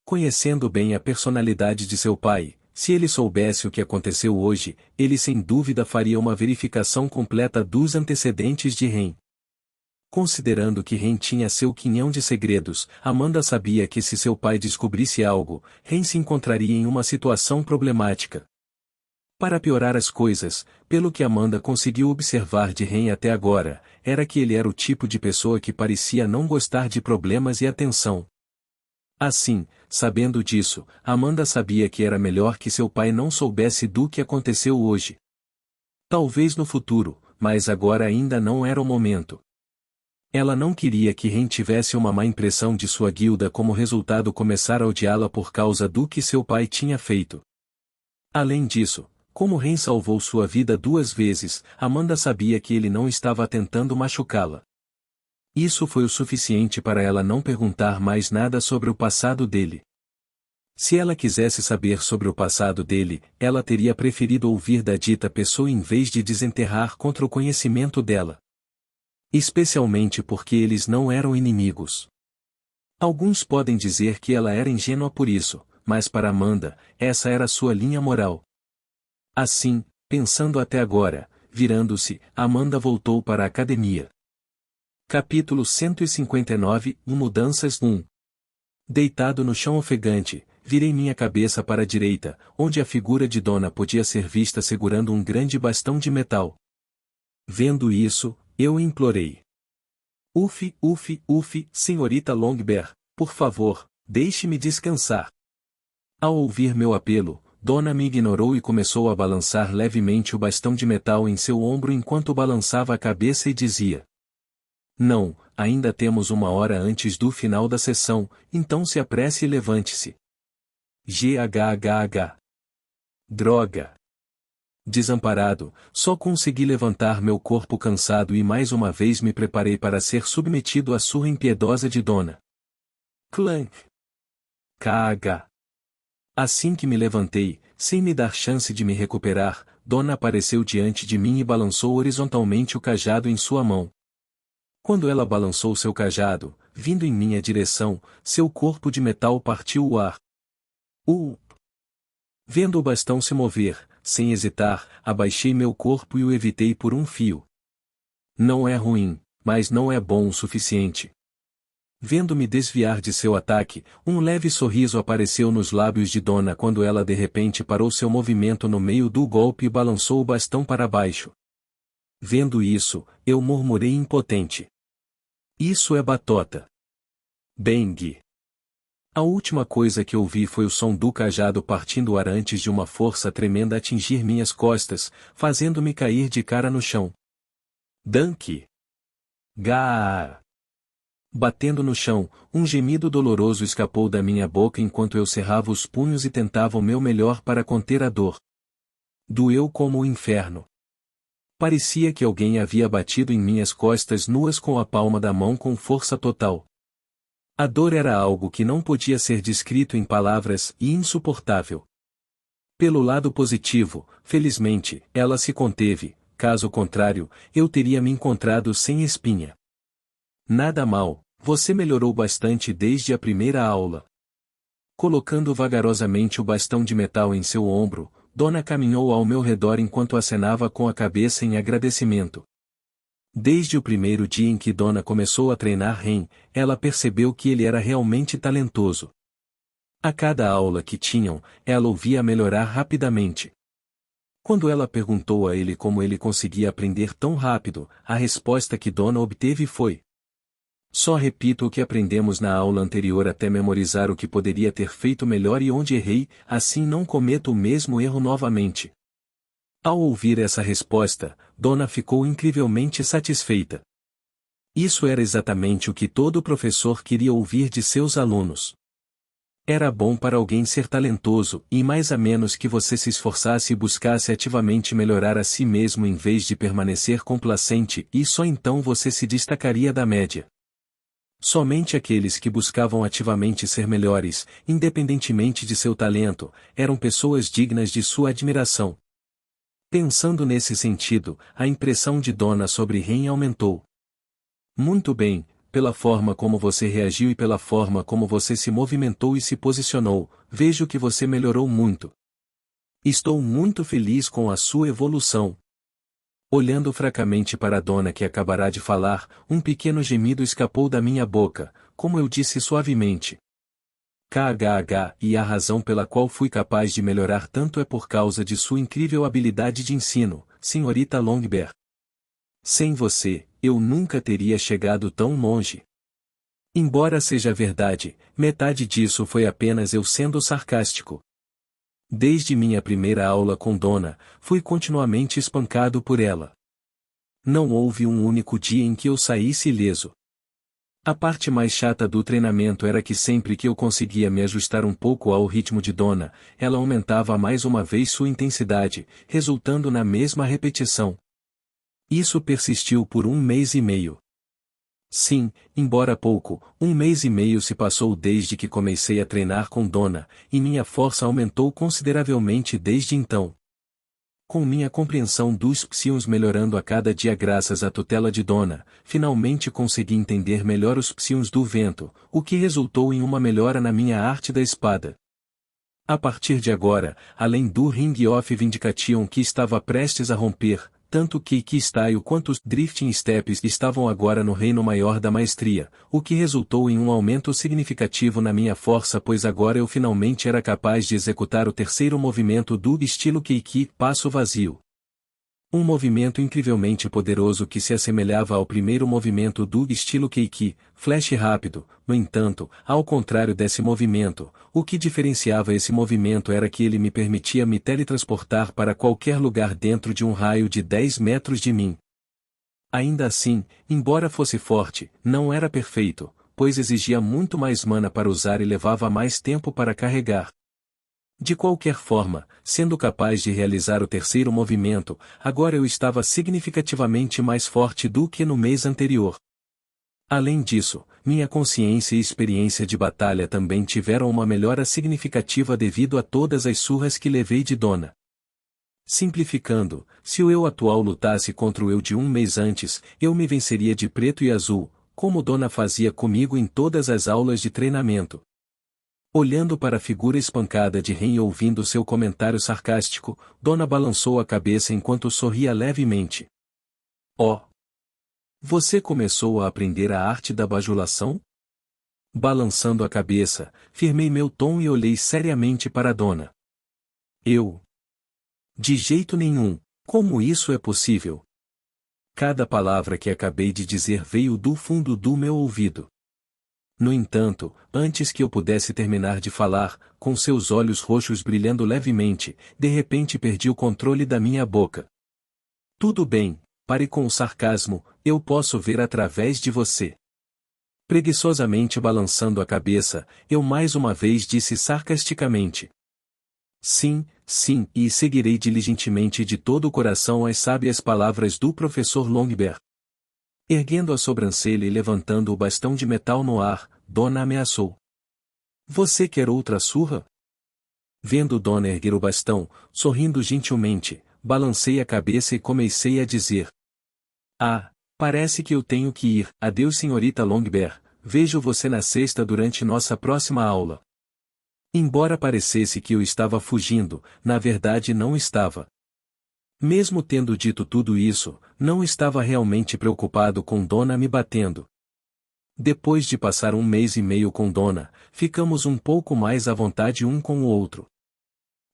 Conhecendo bem a personalidade de seu pai, se ele soubesse o que aconteceu hoje, ele sem dúvida faria uma verificação completa dos antecedentes de Ren. Considerando que Ren tinha seu quinhão de segredos, Amanda sabia que se seu pai descobrisse algo, Ren se encontraria em uma situação problemática. Para piorar as coisas, pelo que Amanda conseguiu observar de Ren até agora, era que ele era o tipo de pessoa que parecia não gostar de problemas e atenção. Assim, sabendo disso, Amanda sabia que era melhor que seu pai não soubesse do que aconteceu hoje. Talvez no futuro, mas agora ainda não era o momento. Ela não queria que Ren tivesse uma má impressão de sua guilda como resultado começar a odiá-la por causa do que seu pai tinha feito. Além disso, como Ren salvou sua vida 2 vezes, Amanda sabia que ele não estava tentando machucá-la. Isso foi o suficiente para ela não perguntar mais nada sobre o passado dele. Se ela quisesse saber sobre o passado dele, ela teria preferido ouvir da dita pessoa em vez de desenterrar contra o conhecimento dela. Especialmente porque eles não eram inimigos. Alguns podem dizer que ela era ingênua por isso, mas para Amanda, essa era sua linha moral. Assim, pensando até agora, virando-se, Amanda voltou para a academia. Capítulo 159, Mudanças 1. Deitado no chão ofegante, virei minha cabeça para a direita, onde a figura de Dona podia ser vista segurando um grande bastão de metal. Vendo isso, eu implorei. Uf, senhorita Longbear, por favor, deixe-me descansar. Ao ouvir meu apelo, Dona me ignorou e começou a balançar levemente o bastão de metal em seu ombro enquanto balançava a cabeça e dizia. Não, ainda temos 1 hora antes do final da sessão, então se apresse e levante-se. GHHH. Droga. Desamparado, só consegui levantar meu corpo cansado e mais uma vez me preparei para ser submetido à surra impiedosa de Dona. Clank. KH. Assim que me levantei, sem me dar chance de me recuperar, Dona apareceu diante de mim e balançou horizontalmente o cajado em sua mão. Quando ela balançou seu cajado, vindo em minha direção, seu corpo de metal partiu o ar. Vendo o bastão se mover, sem hesitar, abaixei meu corpo e o evitei por um fio. Não é ruim, mas não é bom o suficiente. Vendo-me desviar de seu ataque, um leve sorriso apareceu nos lábios de Dona quando ela de repente parou seu movimento no meio do golpe e balançou o bastão para baixo. Vendo isso, eu murmurei impotente. Isso é batota. Bang! A última coisa que ouvi foi o som do cajado partindo o ar antes de uma força tremenda atingir minhas costas, fazendo-me cair de cara no chão. Dunk! Gaaah! Batendo no chão, um gemido doloroso escapou da minha boca enquanto eu cerrava os punhos e tentava o meu melhor para conter a dor. Doeu como o inferno. Parecia que alguém havia batido em minhas costas nuas com a palma da mão com força total. A dor era algo que não podia ser descrito em palavras e insuportável. Pelo lado positivo, felizmente, ela se conteve, caso contrário, eu teria me encontrado sem espinha. Nada mal, você melhorou bastante desde a primeira aula. Colocando vagarosamente o bastão de metal em seu ombro, Dona caminhou ao meu redor enquanto acenava com a cabeça em agradecimento. Desde o primeiro dia em que Dona começou a treinar Ren, ela percebeu que ele era realmente talentoso. A cada aula que tinham, ela o via melhorar rapidamente. Quando ela perguntou a ele como ele conseguia aprender tão rápido, a resposta que Dona obteve foi: só repito o que aprendemos na aula anterior até memorizar o que poderia ter feito melhor e onde errei, assim não cometo o mesmo erro novamente. Ao ouvir essa resposta, Dona ficou incrivelmente satisfeita. Isso era exatamente o que todo professor queria ouvir de seus alunos. Era bom para alguém ser talentoso, e mais a menos que você se esforçasse e buscasse ativamente melhorar a si mesmo em vez de permanecer complacente, e só então você se destacaria da média. Somente aqueles que buscavam ativamente ser melhores, independentemente de seu talento, eram pessoas dignas de sua admiração. Pensando nesse sentido, a impressão de Dona sobre Ren aumentou. Muito bem, pela forma como você reagiu e pela forma como você se movimentou e se posicionou, vejo que você melhorou muito. Estou muito feliz com a sua evolução. Olhando fracamente para a Dona que acabará de falar, um pequeno gemido escapou da minha boca, como eu disse suavemente. KHH, e a razão pela qual fui capaz de melhorar tanto é por causa de sua incrível habilidade de ensino, senhorita Longbear. Sem você, eu nunca teria chegado tão longe. Embora seja verdade, metade disso foi apenas eu sendo sarcástico. Desde minha primeira aula com Dona, fui continuamente espancado por ela. Não houve um único dia em que eu saísse ileso. A parte mais chata do treinamento era que sempre que eu conseguia me ajustar um pouco ao ritmo de Dona, ela aumentava mais uma vez sua intensidade, resultando na mesma repetição. Isso persistiu por 1 mês e meio. Sim, embora pouco, 1 mês e meio se passou desde que comecei a treinar com Dona, e minha força aumentou consideravelmente desde então. Com minha compreensão dos psions melhorando a cada dia graças à tutela de Dona, finalmente consegui entender melhor os psions do vento, o que resultou em uma melhora na minha arte da espada. A partir de agora, além do Ring of Vindication que estava prestes a romper, tanto Keiki Style quanto os Drifting Steps estavam agora no reino maior da maestria, o que resultou em um aumento significativo na minha força pois agora eu finalmente era capaz de executar o terceiro movimento do estilo Keiki, passo vazio. Um movimento incrivelmente poderoso que se assemelhava ao primeiro movimento do estilo Keiki, flash rápido. No entanto, ao contrário desse movimento, o que diferenciava esse movimento era que ele me permitia me teletransportar para qualquer lugar dentro de um raio de 10 metros de mim. Ainda assim, embora fosse forte, não era perfeito, pois exigia muito mais mana para usar e levava mais tempo para carregar. De qualquer forma, sendo capaz de realizar o terceiro movimento, agora eu estava significativamente mais forte do que no mês anterior. Além disso, minha consciência e experiência de batalha também tiveram uma melhora significativa devido a todas as surras que levei de Dona. Simplificando, se o eu atual lutasse contra o eu de um mês antes, eu me venceria de preto e azul, como Dona fazia comigo em todas as aulas de treinamento. Olhando para a figura espancada de Ren e ouvindo seu comentário sarcástico, Dona balançou a cabeça enquanto sorria levemente. Oh! Você começou a aprender a arte da bajulação? Balançando a cabeça, firmei meu tom e olhei seriamente para a Dona. De jeito nenhum, como isso é possível? Cada palavra que acabei de dizer veio do fundo do meu ouvido. No entanto, antes que eu pudesse terminar de falar, com seus olhos roxos brilhando levemente, de repente perdi o controle da minha boca. Tudo bem, pare com o sarcasmo, eu posso ver através de você. Preguiçosamente balançando a cabeça, eu mais uma vez disse sarcasticamente. Sim, sim, e seguirei diligentemente de todo o coração as sábias palavras do professor Longbear. Erguendo a sobrancelha e levantando o bastão de metal no ar, Dona ameaçou. Você quer outra surra? Vendo Dona erguer o bastão, sorrindo gentilmente, balancei a cabeça e comecei a dizer. Ah, parece que eu tenho que ir. Adeus, senhorita Longbear, vejo você na sexta durante nossa próxima aula. Embora parecesse que eu estava fugindo, na verdade não estava. Mesmo tendo dito tudo isso, não estava realmente preocupado com Dona me batendo. Depois de passar 1 mês e meio com Dona, ficamos um pouco mais à vontade um com o outro.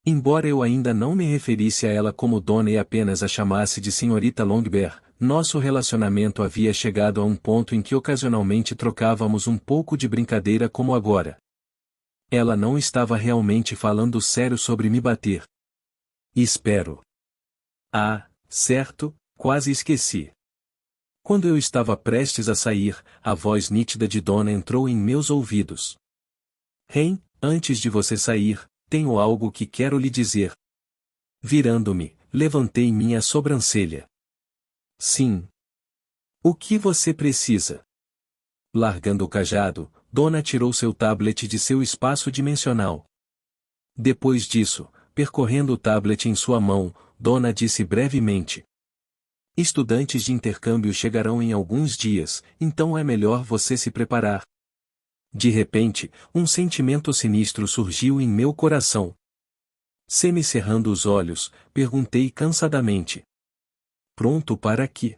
Embora eu ainda não me referisse a ela como Dona e apenas a chamasse de senhorita Longbear, nosso relacionamento havia chegado a um ponto em que ocasionalmente trocávamos um pouco de brincadeira como agora. Ela não estava realmente falando sério sobre me bater. Espero. Ah, certo, quase esqueci. Quando eu estava prestes a sair, a voz nítida de Dona entrou em meus ouvidos. Ren, antes de você sair, tenho algo que quero lhe dizer. Virando-me, levantei minha sobrancelha. Sim. O que você precisa? Largando o cajado, Dona tirou seu tablet de seu espaço dimensional. Depois disso, percorrendo o tablet em sua mão, Dona disse brevemente. Estudantes de intercâmbio chegarão em alguns dias, então é melhor você se preparar. De repente, um sentimento sinistro surgiu em meu coração. Semicerrando os olhos, perguntei cansadamente. Pronto para quê?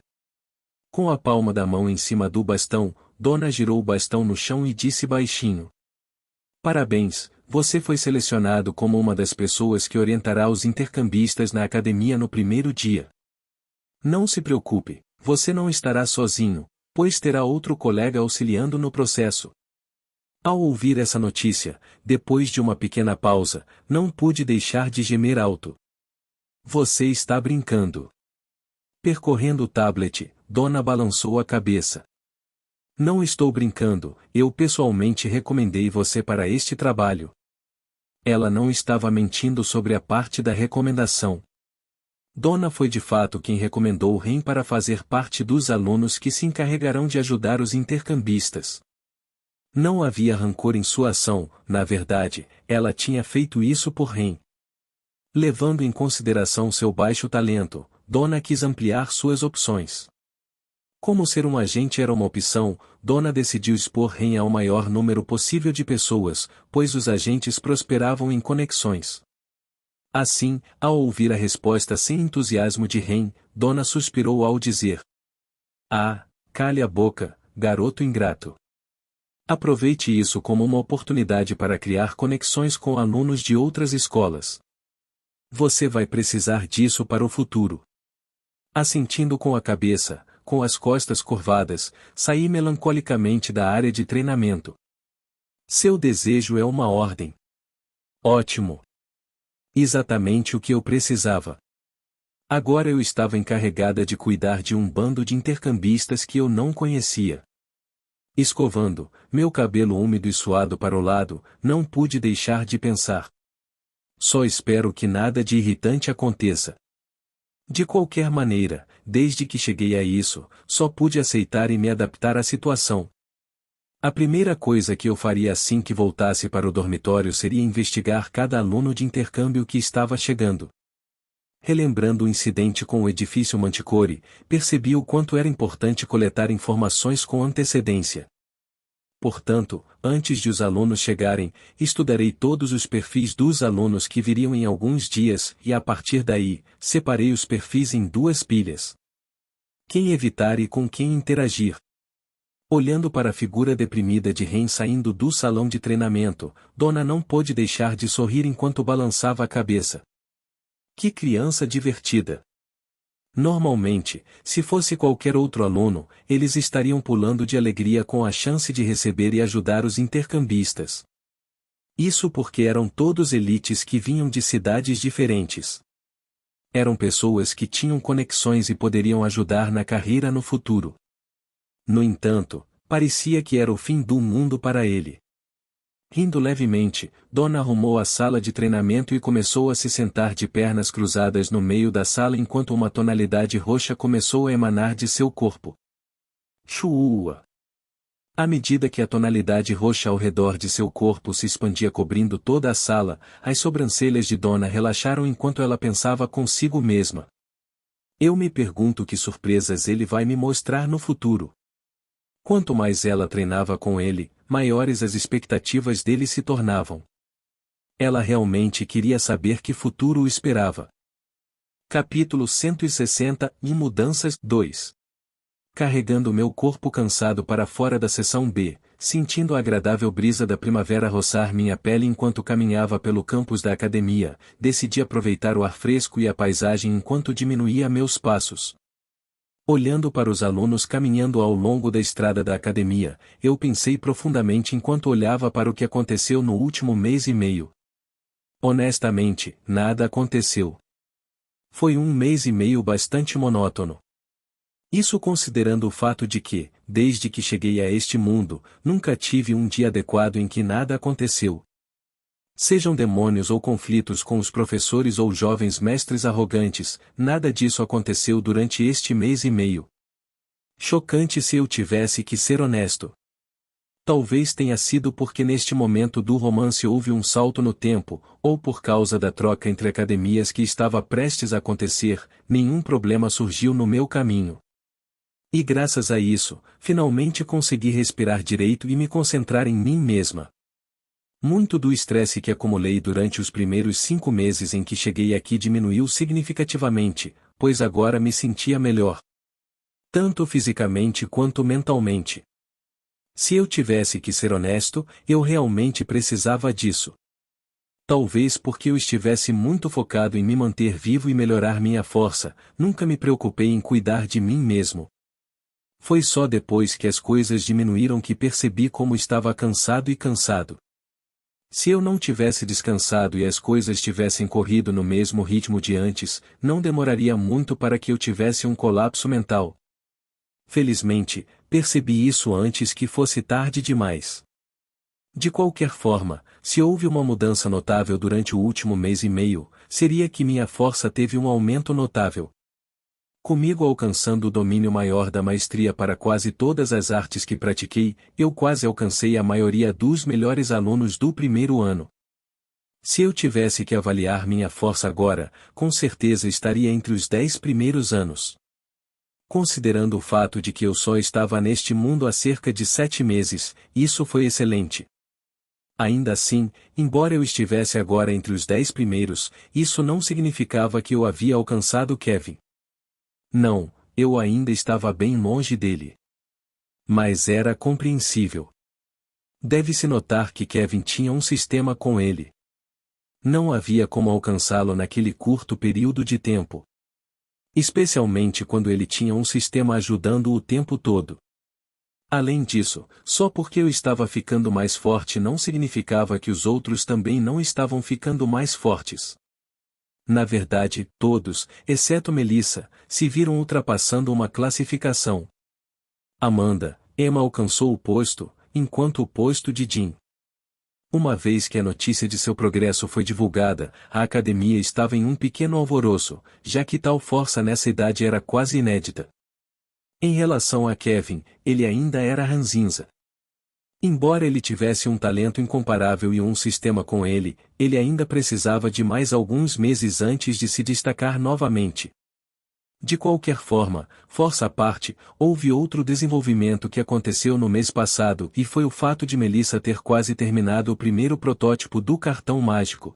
Com a palma da mão em cima do bastão, Dona girou o bastão no chão e disse baixinho. Parabéns, você foi selecionado como uma das pessoas que orientará os intercambistas na academia no primeiro dia. Não se preocupe, você não estará sozinho, pois terá outro colega auxiliando no processo. Ao ouvir essa notícia, depois de uma pequena pausa, não pude deixar de gemer alto. Você está brincando. Percorrendo o tablet, Dona balançou a cabeça. Não estou brincando, eu pessoalmente recomendei você para este trabalho. Ela não estava mentindo sobre a parte da recomendação. Dona foi de fato quem recomendou Ren para fazer parte dos alunos que se encarregarão de ajudar os intercambistas. Não havia rancor em sua ação, na verdade, ela tinha feito isso por Ren. Levando em consideração seu baixo talento, Dona quis ampliar suas opções. Como ser um agente era uma opção, Dona decidiu expor Ren ao maior número possível de pessoas, pois os agentes prosperavam em conexões. Assim, ao ouvir a resposta sem entusiasmo de Ren, Dona suspirou ao dizer: Ah, cale a boca, garoto ingrato. Aproveite isso como uma oportunidade para criar conexões com alunos de outras escolas. Você vai precisar disso para o futuro. Assentindo com a cabeça, com as costas curvadas, saí melancolicamente da área de treinamento. Seu desejo é uma ordem. Ótimo. Exatamente o que eu precisava. Agora eu estava encarregada de cuidar de um bando de intercambistas que eu não conhecia. Escovando, meu cabelo úmido e suado para o lado, não pude deixar de pensar. Só espero que nada de irritante aconteça. De qualquer maneira, desde que cheguei a isso, só pude aceitar e me adaptar à situação. A primeira coisa que eu faria assim que voltasse para o dormitório seria investigar cada aluno de intercâmbio que estava chegando. Relembrando o incidente com o edifício Manticore, percebi o quanto era importante coletar informações com antecedência. Portanto, antes de os alunos chegarem, estudarei todos os perfis dos alunos que viriam em alguns dias e a partir daí, separei os perfis em duas pilhas. Quem evitar e com quem interagir. Olhando para a figura deprimida de Ren saindo do salão de treinamento, Donna não pôde deixar de sorrir enquanto balançava a cabeça. Que criança divertida! Normalmente, se fosse qualquer outro aluno, eles estariam pulando de alegria com a chance de receber e ajudar os intercambistas. Isso porque eram todos elites que vinham de cidades diferentes. Eram pessoas que tinham conexões e poderiam ajudar na carreira no futuro. No entanto, parecia que era o fim do mundo para ele. Rindo levemente, Donna arrumou a sala de treinamento e começou a se sentar de pernas cruzadas no meio da sala enquanto uma tonalidade roxa começou a emanar de seu corpo. Chua! À medida que a tonalidade roxa ao redor de seu corpo se expandia cobrindo toda a sala, as sobrancelhas de Donna relaxaram enquanto ela pensava consigo mesma. Eu me pergunto que surpresas ele vai me mostrar no futuro. Quanto mais ela treinava com ele, maiores as expectativas dele se tornavam. Ela realmente queria saber que futuro o esperava. Capítulo 160 Mudanças 2. Carregando meu corpo cansado para fora da seção B, sentindo a agradável brisa da primavera roçar minha pele enquanto caminhava pelo campus da academia, decidi aproveitar o ar fresco e a paisagem enquanto diminuía meus passos. Olhando para os alunos caminhando ao longo da estrada da academia, eu pensei profundamente enquanto olhava para o que aconteceu no último mês e meio. Honestamente, nada aconteceu. Foi um mês e meio bastante monótono. Isso considerando o fato de que, desde que cheguei a este mundo, nunca tive um dia adequado em que nada aconteceu. Sejam demônios ou conflitos com os professores ou jovens mestres arrogantes, nada disso aconteceu durante este mês e meio. Chocante se eu tivesse que ser honesto. Talvez tenha sido porque neste momento do romance houve um salto no tempo, ou por causa da troca entre academias que estava prestes a acontecer, nenhum problema surgiu no meu caminho. E graças a isso, finalmente consegui respirar direito e me concentrar em mim mesma. Muito do estresse que acumulei durante os primeiros 5 meses em que cheguei aqui diminuiu significativamente, pois agora me sentia melhor. Tanto fisicamente quanto mentalmente. Se eu tivesse que ser honesto, eu realmente precisava disso. Talvez porque eu estivesse muito focado em me manter vivo e melhorar minha força, nunca me preocupei em cuidar de mim mesmo. Foi só depois que as coisas diminuíram que percebi como estava cansado e cansado. Se eu não tivesse descansado e as coisas tivessem corrido no mesmo ritmo de antes, não demoraria muito para que eu tivesse um colapso mental. Felizmente, percebi isso antes que fosse tarde demais. De qualquer forma, se houve uma mudança notável durante o último mês e meio, seria que minha força teve um aumento notável. Comigo alcançando o domínio maior da maestria para quase todas as artes que pratiquei, eu quase alcancei a maioria dos melhores alunos do primeiro ano. Se eu tivesse que avaliar minha força agora, com certeza estaria entre os 10 primeiros anos. Considerando o fato de que eu só estava neste mundo há cerca de 7 meses, isso foi excelente. Ainda assim, embora eu estivesse agora entre os 10 primeiros, isso não significava que eu havia alcançado Kevin. Não, eu ainda estava bem longe dele. Mas era compreensível. Deve-se notar que Kevin tinha um sistema com ele. Não havia como alcançá-lo naquele curto período de tempo. Especialmente quando ele tinha um sistema ajudando-o o tempo todo. Além disso, só porque eu estava ficando mais forte não significava que os outros também não estavam ficando mais fortes. Na verdade, todos, exceto Melissa, se viram ultrapassando uma classificação. Amanda, Emma alcançou o posto, enquanto o posto de Jim Uma vez que a notícia de seu progresso foi divulgada, a academia estava em um pequeno alvoroço, já que tal força nessa idade era quase inédita. Em relação a Kevin, ele ainda era ranzinza. Embora ele tivesse um talento incomparável e um sistema com ele ainda precisava de mais alguns meses antes de se destacar novamente. De qualquer forma, força à parte, houve outro desenvolvimento que aconteceu no mês passado e foi o fato de Melissa ter quase terminado o primeiro protótipo do cartão mágico.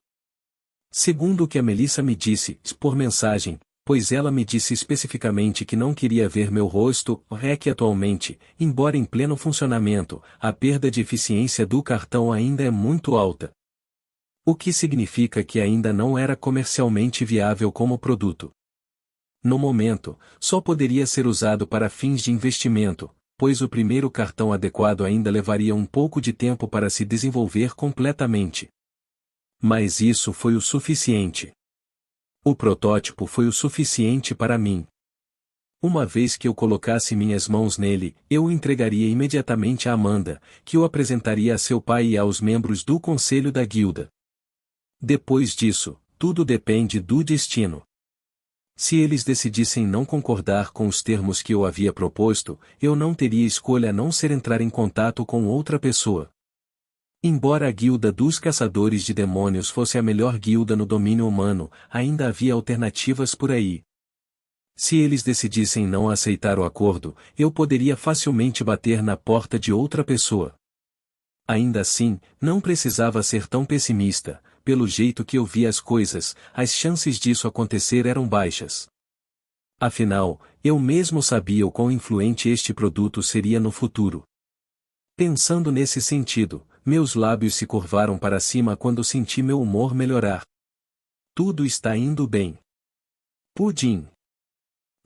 Segundo o que a Melissa me disse, por mensagem, pois ela me disse especificamente que não queria ver meu rosto, é que atualmente, embora em pleno funcionamento, a perda de eficiência do cartão ainda é muito alta. O que significa que ainda não era comercialmente viável como produto. No momento, só poderia ser usado para fins de investimento, pois o primeiro cartão adequado ainda levaria um pouco de tempo para se desenvolver completamente. Mas isso foi o suficiente. O protótipo foi o suficiente para mim. Uma vez que eu colocasse minhas mãos nele, eu o entregaria imediatamente a Amanda, que o apresentaria a seu pai e aos membros do conselho da guilda. Depois disso, tudo depende do destino. Se eles decidissem não concordar com os termos que eu havia proposto, eu não teria escolha a não ser entrar em contato com outra pessoa. Embora a guilda dos caçadores de demônios fosse a melhor guilda no domínio humano, ainda havia alternativas por aí. Se eles decidissem não aceitar o acordo, eu poderia facilmente bater na porta de outra pessoa. Ainda assim, não precisava ser tão pessimista. Pelo jeito que eu via as coisas, as chances disso acontecer eram baixas. Afinal, eu mesmo sabia o quão influente este produto seria no futuro. Pensando nesse sentido, meus lábios se curvaram para cima quando senti meu humor melhorar. Tudo está indo bem. Pudim.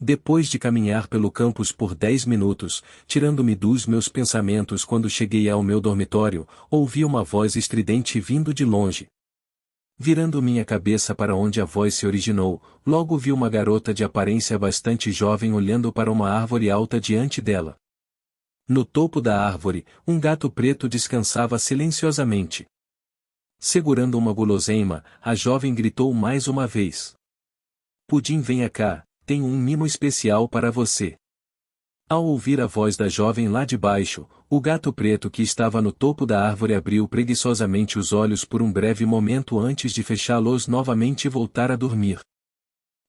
Depois de caminhar pelo campus por 10 minutos, tirando-me dos meus pensamentos quando cheguei ao meu dormitório, ouvi uma voz estridente vindo de longe. Virando minha cabeça para onde a voz se originou, logo vi uma garota de aparência bastante jovem olhando para uma árvore alta diante dela. No topo da árvore, um gato preto descansava silenciosamente. Segurando uma guloseima, a jovem gritou mais uma vez. Pudim, venha cá, tenho um mimo especial para você. Ao ouvir a voz da jovem lá de baixo, o gato preto que estava no topo da árvore abriu preguiçosamente os olhos por um breve momento antes de fechá-los novamente e voltar a dormir.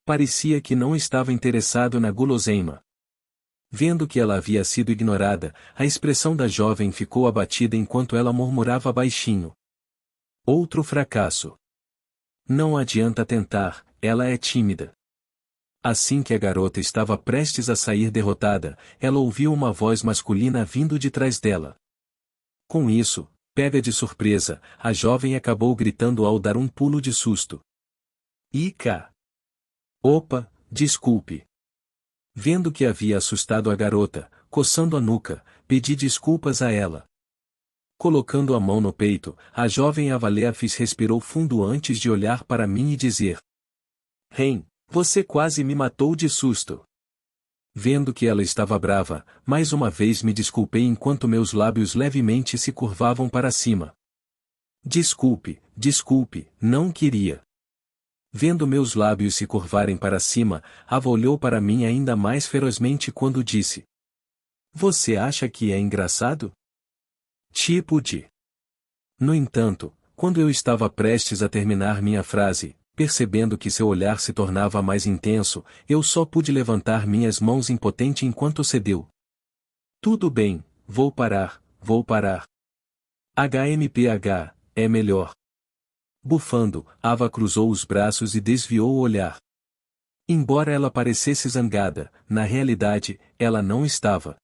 Parecia que não estava interessado na guloseima. Vendo que ela havia sido ignorada, a expressão da jovem ficou abatida enquanto ela murmurava baixinho. Outro fracasso. Não adianta tentar, ela é tímida. Assim que a garota estava prestes a sair derrotada, ela ouviu uma voz masculina vindo de trás dela. Com isso, pega de surpresa, a jovem acabou gritando ao dar um pulo de susto. Ica! Opa, desculpe. Vendo que havia assustado a garota, coçando a nuca, pedi desculpas a ela. Colocando a mão no peito, a jovem Avaleafis respirou fundo antes de olhar para mim e dizer: Ren, você quase me matou de susto. Vendo que ela estava brava, mais uma vez me desculpei enquanto meus lábios levemente se curvavam para cima. Desculpe, não queria. Vendo meus lábios se curvarem para cima, Ava olhou para mim ainda mais ferozmente quando disse: Você acha que é engraçado? Tipo de. No entanto, quando eu estava prestes a terminar minha frase, percebendo que seu olhar se tornava mais intenso, eu só pude levantar minhas mãos impotente enquanto cedeu. Tudo bem, vou parar. HMPH, é melhor. Bufando, Ava cruzou os braços e desviou o olhar. Embora ela parecesse zangada, na realidade, ela não estava.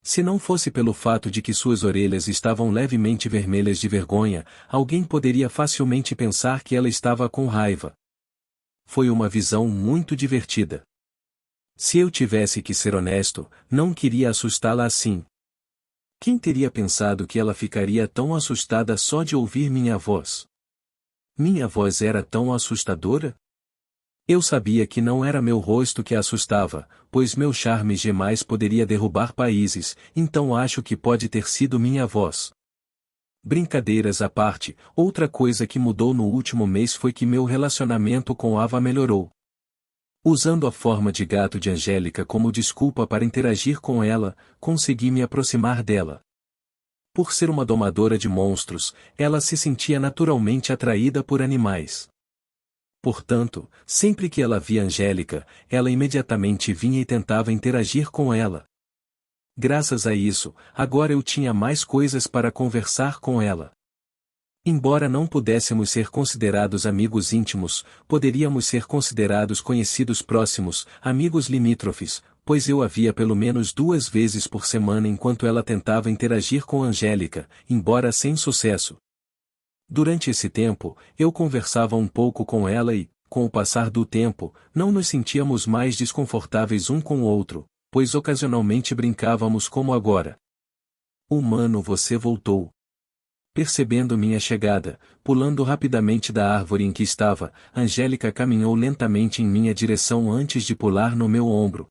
Se não fosse pelo fato de que suas orelhas estavam levemente vermelhas de vergonha, alguém poderia facilmente pensar que ela estava com raiva. Foi uma visão muito divertida. Se eu tivesse que ser honesto, não queria assustá-la assim. Quem teria pensado que ela ficaria tão assustada só de ouvir minha voz? Minha voz era tão assustadora? Eu sabia que não era meu rosto que a assustava, pois meu charme jamais poderia derrubar países, então acho que pode ter sido minha voz. Brincadeiras à parte, outra coisa que mudou no último mês foi que meu relacionamento com Ava melhorou. Usando a forma de gato de Angélica como desculpa para interagir com ela, consegui me aproximar dela. Por ser uma domadora de monstros, ela se sentia naturalmente atraída por animais. Portanto, sempre que ela via Angélica, ela imediatamente vinha e tentava interagir com ela. Graças a isso, agora eu tinha mais coisas para conversar com ela. Embora não pudéssemos ser considerados amigos íntimos, poderíamos ser considerados conhecidos próximos, amigos limítrofes, pois eu a via pelo menos 2 vezes por semana enquanto ela tentava interagir com Angélica, embora sem sucesso. Durante esse tempo, eu conversava um pouco com ela e, com o passar do tempo, não nos sentíamos mais desconfortáveis um com o outro, pois ocasionalmente brincávamos como agora. Humano, você voltou. Percebendo minha chegada, pulando rapidamente da árvore em que estava, Angélica caminhou lentamente em minha direção antes de pular no meu ombro.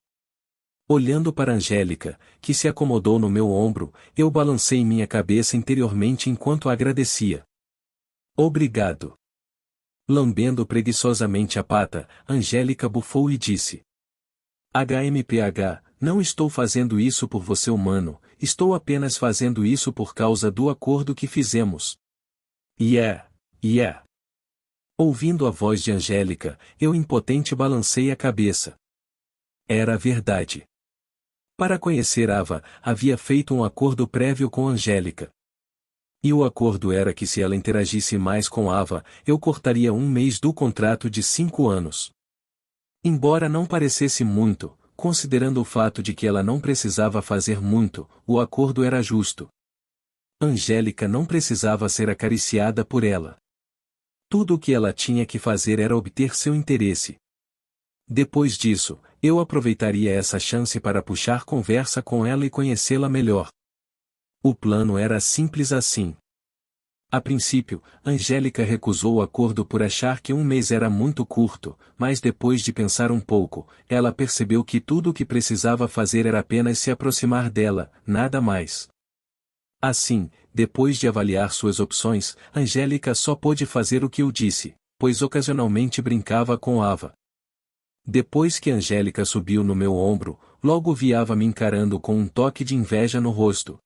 Olhando para Angélica, que se acomodou no meu ombro, eu balancei minha cabeça interiormente enquanto a agradecia. Obrigado. Lambendo preguiçosamente a pata, Angélica bufou e disse: HMPH, não estou fazendo isso por você humano, estou apenas fazendo isso por causa do acordo que fizemos. Yeah. Ouvindo a voz de Angélica, eu impotente balancei a cabeça. Era verdade. Para conhecer Ava, havia feito um acordo prévio com Angélica. E o acordo era que se ela interagisse mais com Ava, eu cortaria 1 mês do contrato de 5 anos. Embora não parecesse muito, considerando o fato de que ela não precisava fazer muito, o acordo era justo. Angélica não precisava ser acariciada por ela. Tudo o que ela tinha que fazer era obter seu interesse. Depois disso, eu aproveitaria essa chance para puxar conversa com ela e conhecê-la melhor. O plano era simples assim. A princípio, Angélica recusou o acordo por achar que 1 mês era muito curto, mas depois de pensar um pouco, ela percebeu que tudo o que precisava fazer era apenas se aproximar dela, nada mais. Assim, depois de avaliar suas opções, Angélica só pôde fazer o que eu disse, pois ocasionalmente brincava com Ava. Depois que Angélica subiu no meu ombro, logo vi Ava me encarando com um toque de inveja no rosto.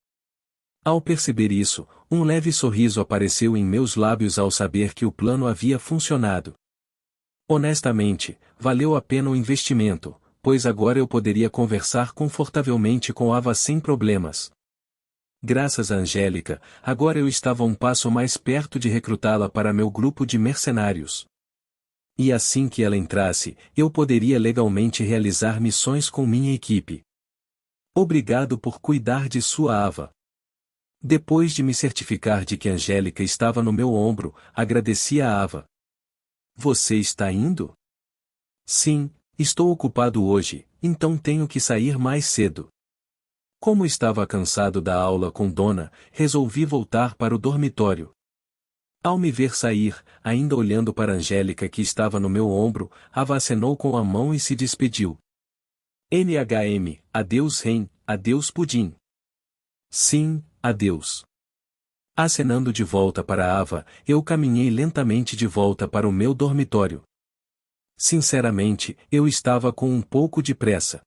Ao perceber isso, um leve sorriso apareceu em meus lábios ao saber que o plano havia funcionado. Honestamente, valeu a pena o investimento, pois agora eu poderia conversar confortavelmente com Ava sem problemas. Graças a Angélica, agora eu estava um passo mais perto de recrutá-la para meu grupo de mercenários. E assim que ela entrasse, eu poderia legalmente realizar missões com minha equipe. Obrigado por cuidar de sua Ava. Depois de me certificar de que Angélica estava no meu ombro, agradeci a Ava. Você está indo? Sim, estou ocupado hoje, então tenho que sair mais cedo. Como estava cansado da aula com Dona, resolvi voltar para o dormitório. Ao me ver sair, ainda olhando para Angélica que estava no meu ombro, Ava acenou com a mão e se despediu. NHM, adeus Ren, adeus Pudim. Sim, adeus. Acenando de volta para Ava, eu caminhei lentamente de volta para o meu dormitório. Sinceramente, eu estava com um pouco de pressa.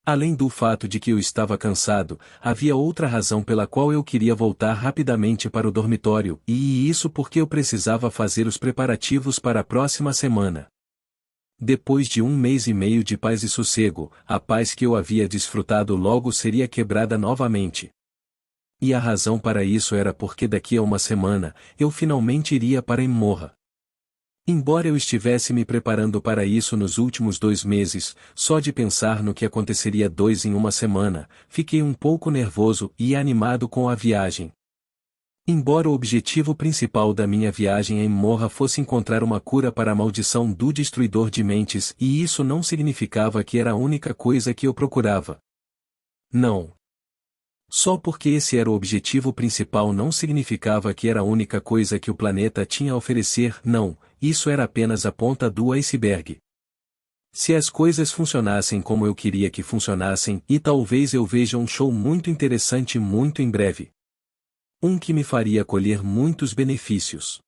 Além do fato de que eu estava cansado, havia outra razão pela qual eu queria voltar rapidamente para o dormitório, e isso porque eu precisava fazer os preparativos para a próxima semana. Depois de 1 mês e meio de paz e sossego, a paz que eu havia desfrutado logo seria quebrada novamente. E a razão para isso era porque daqui a 1 semana, eu finalmente iria para Imorra. Embora eu estivesse me preparando para isso nos últimos 2 meses, só de pensar no que aconteceria 2 em 1 semana, fiquei um pouco nervoso e animado com a viagem. Embora o objetivo principal da minha viagem a Imorra fosse encontrar uma cura para a maldição do Destruidor de Mentes, e isso não significava que era a única coisa que eu procurava. Não. Só porque esse era o objetivo principal não significava que era a única coisa que o planeta tinha a oferecer, não, isso era apenas a ponta do iceberg. Se as coisas funcionassem como eu queria que funcionassem, e talvez eu veja um show muito interessante muito em breve. Um que me faria colher muitos benefícios.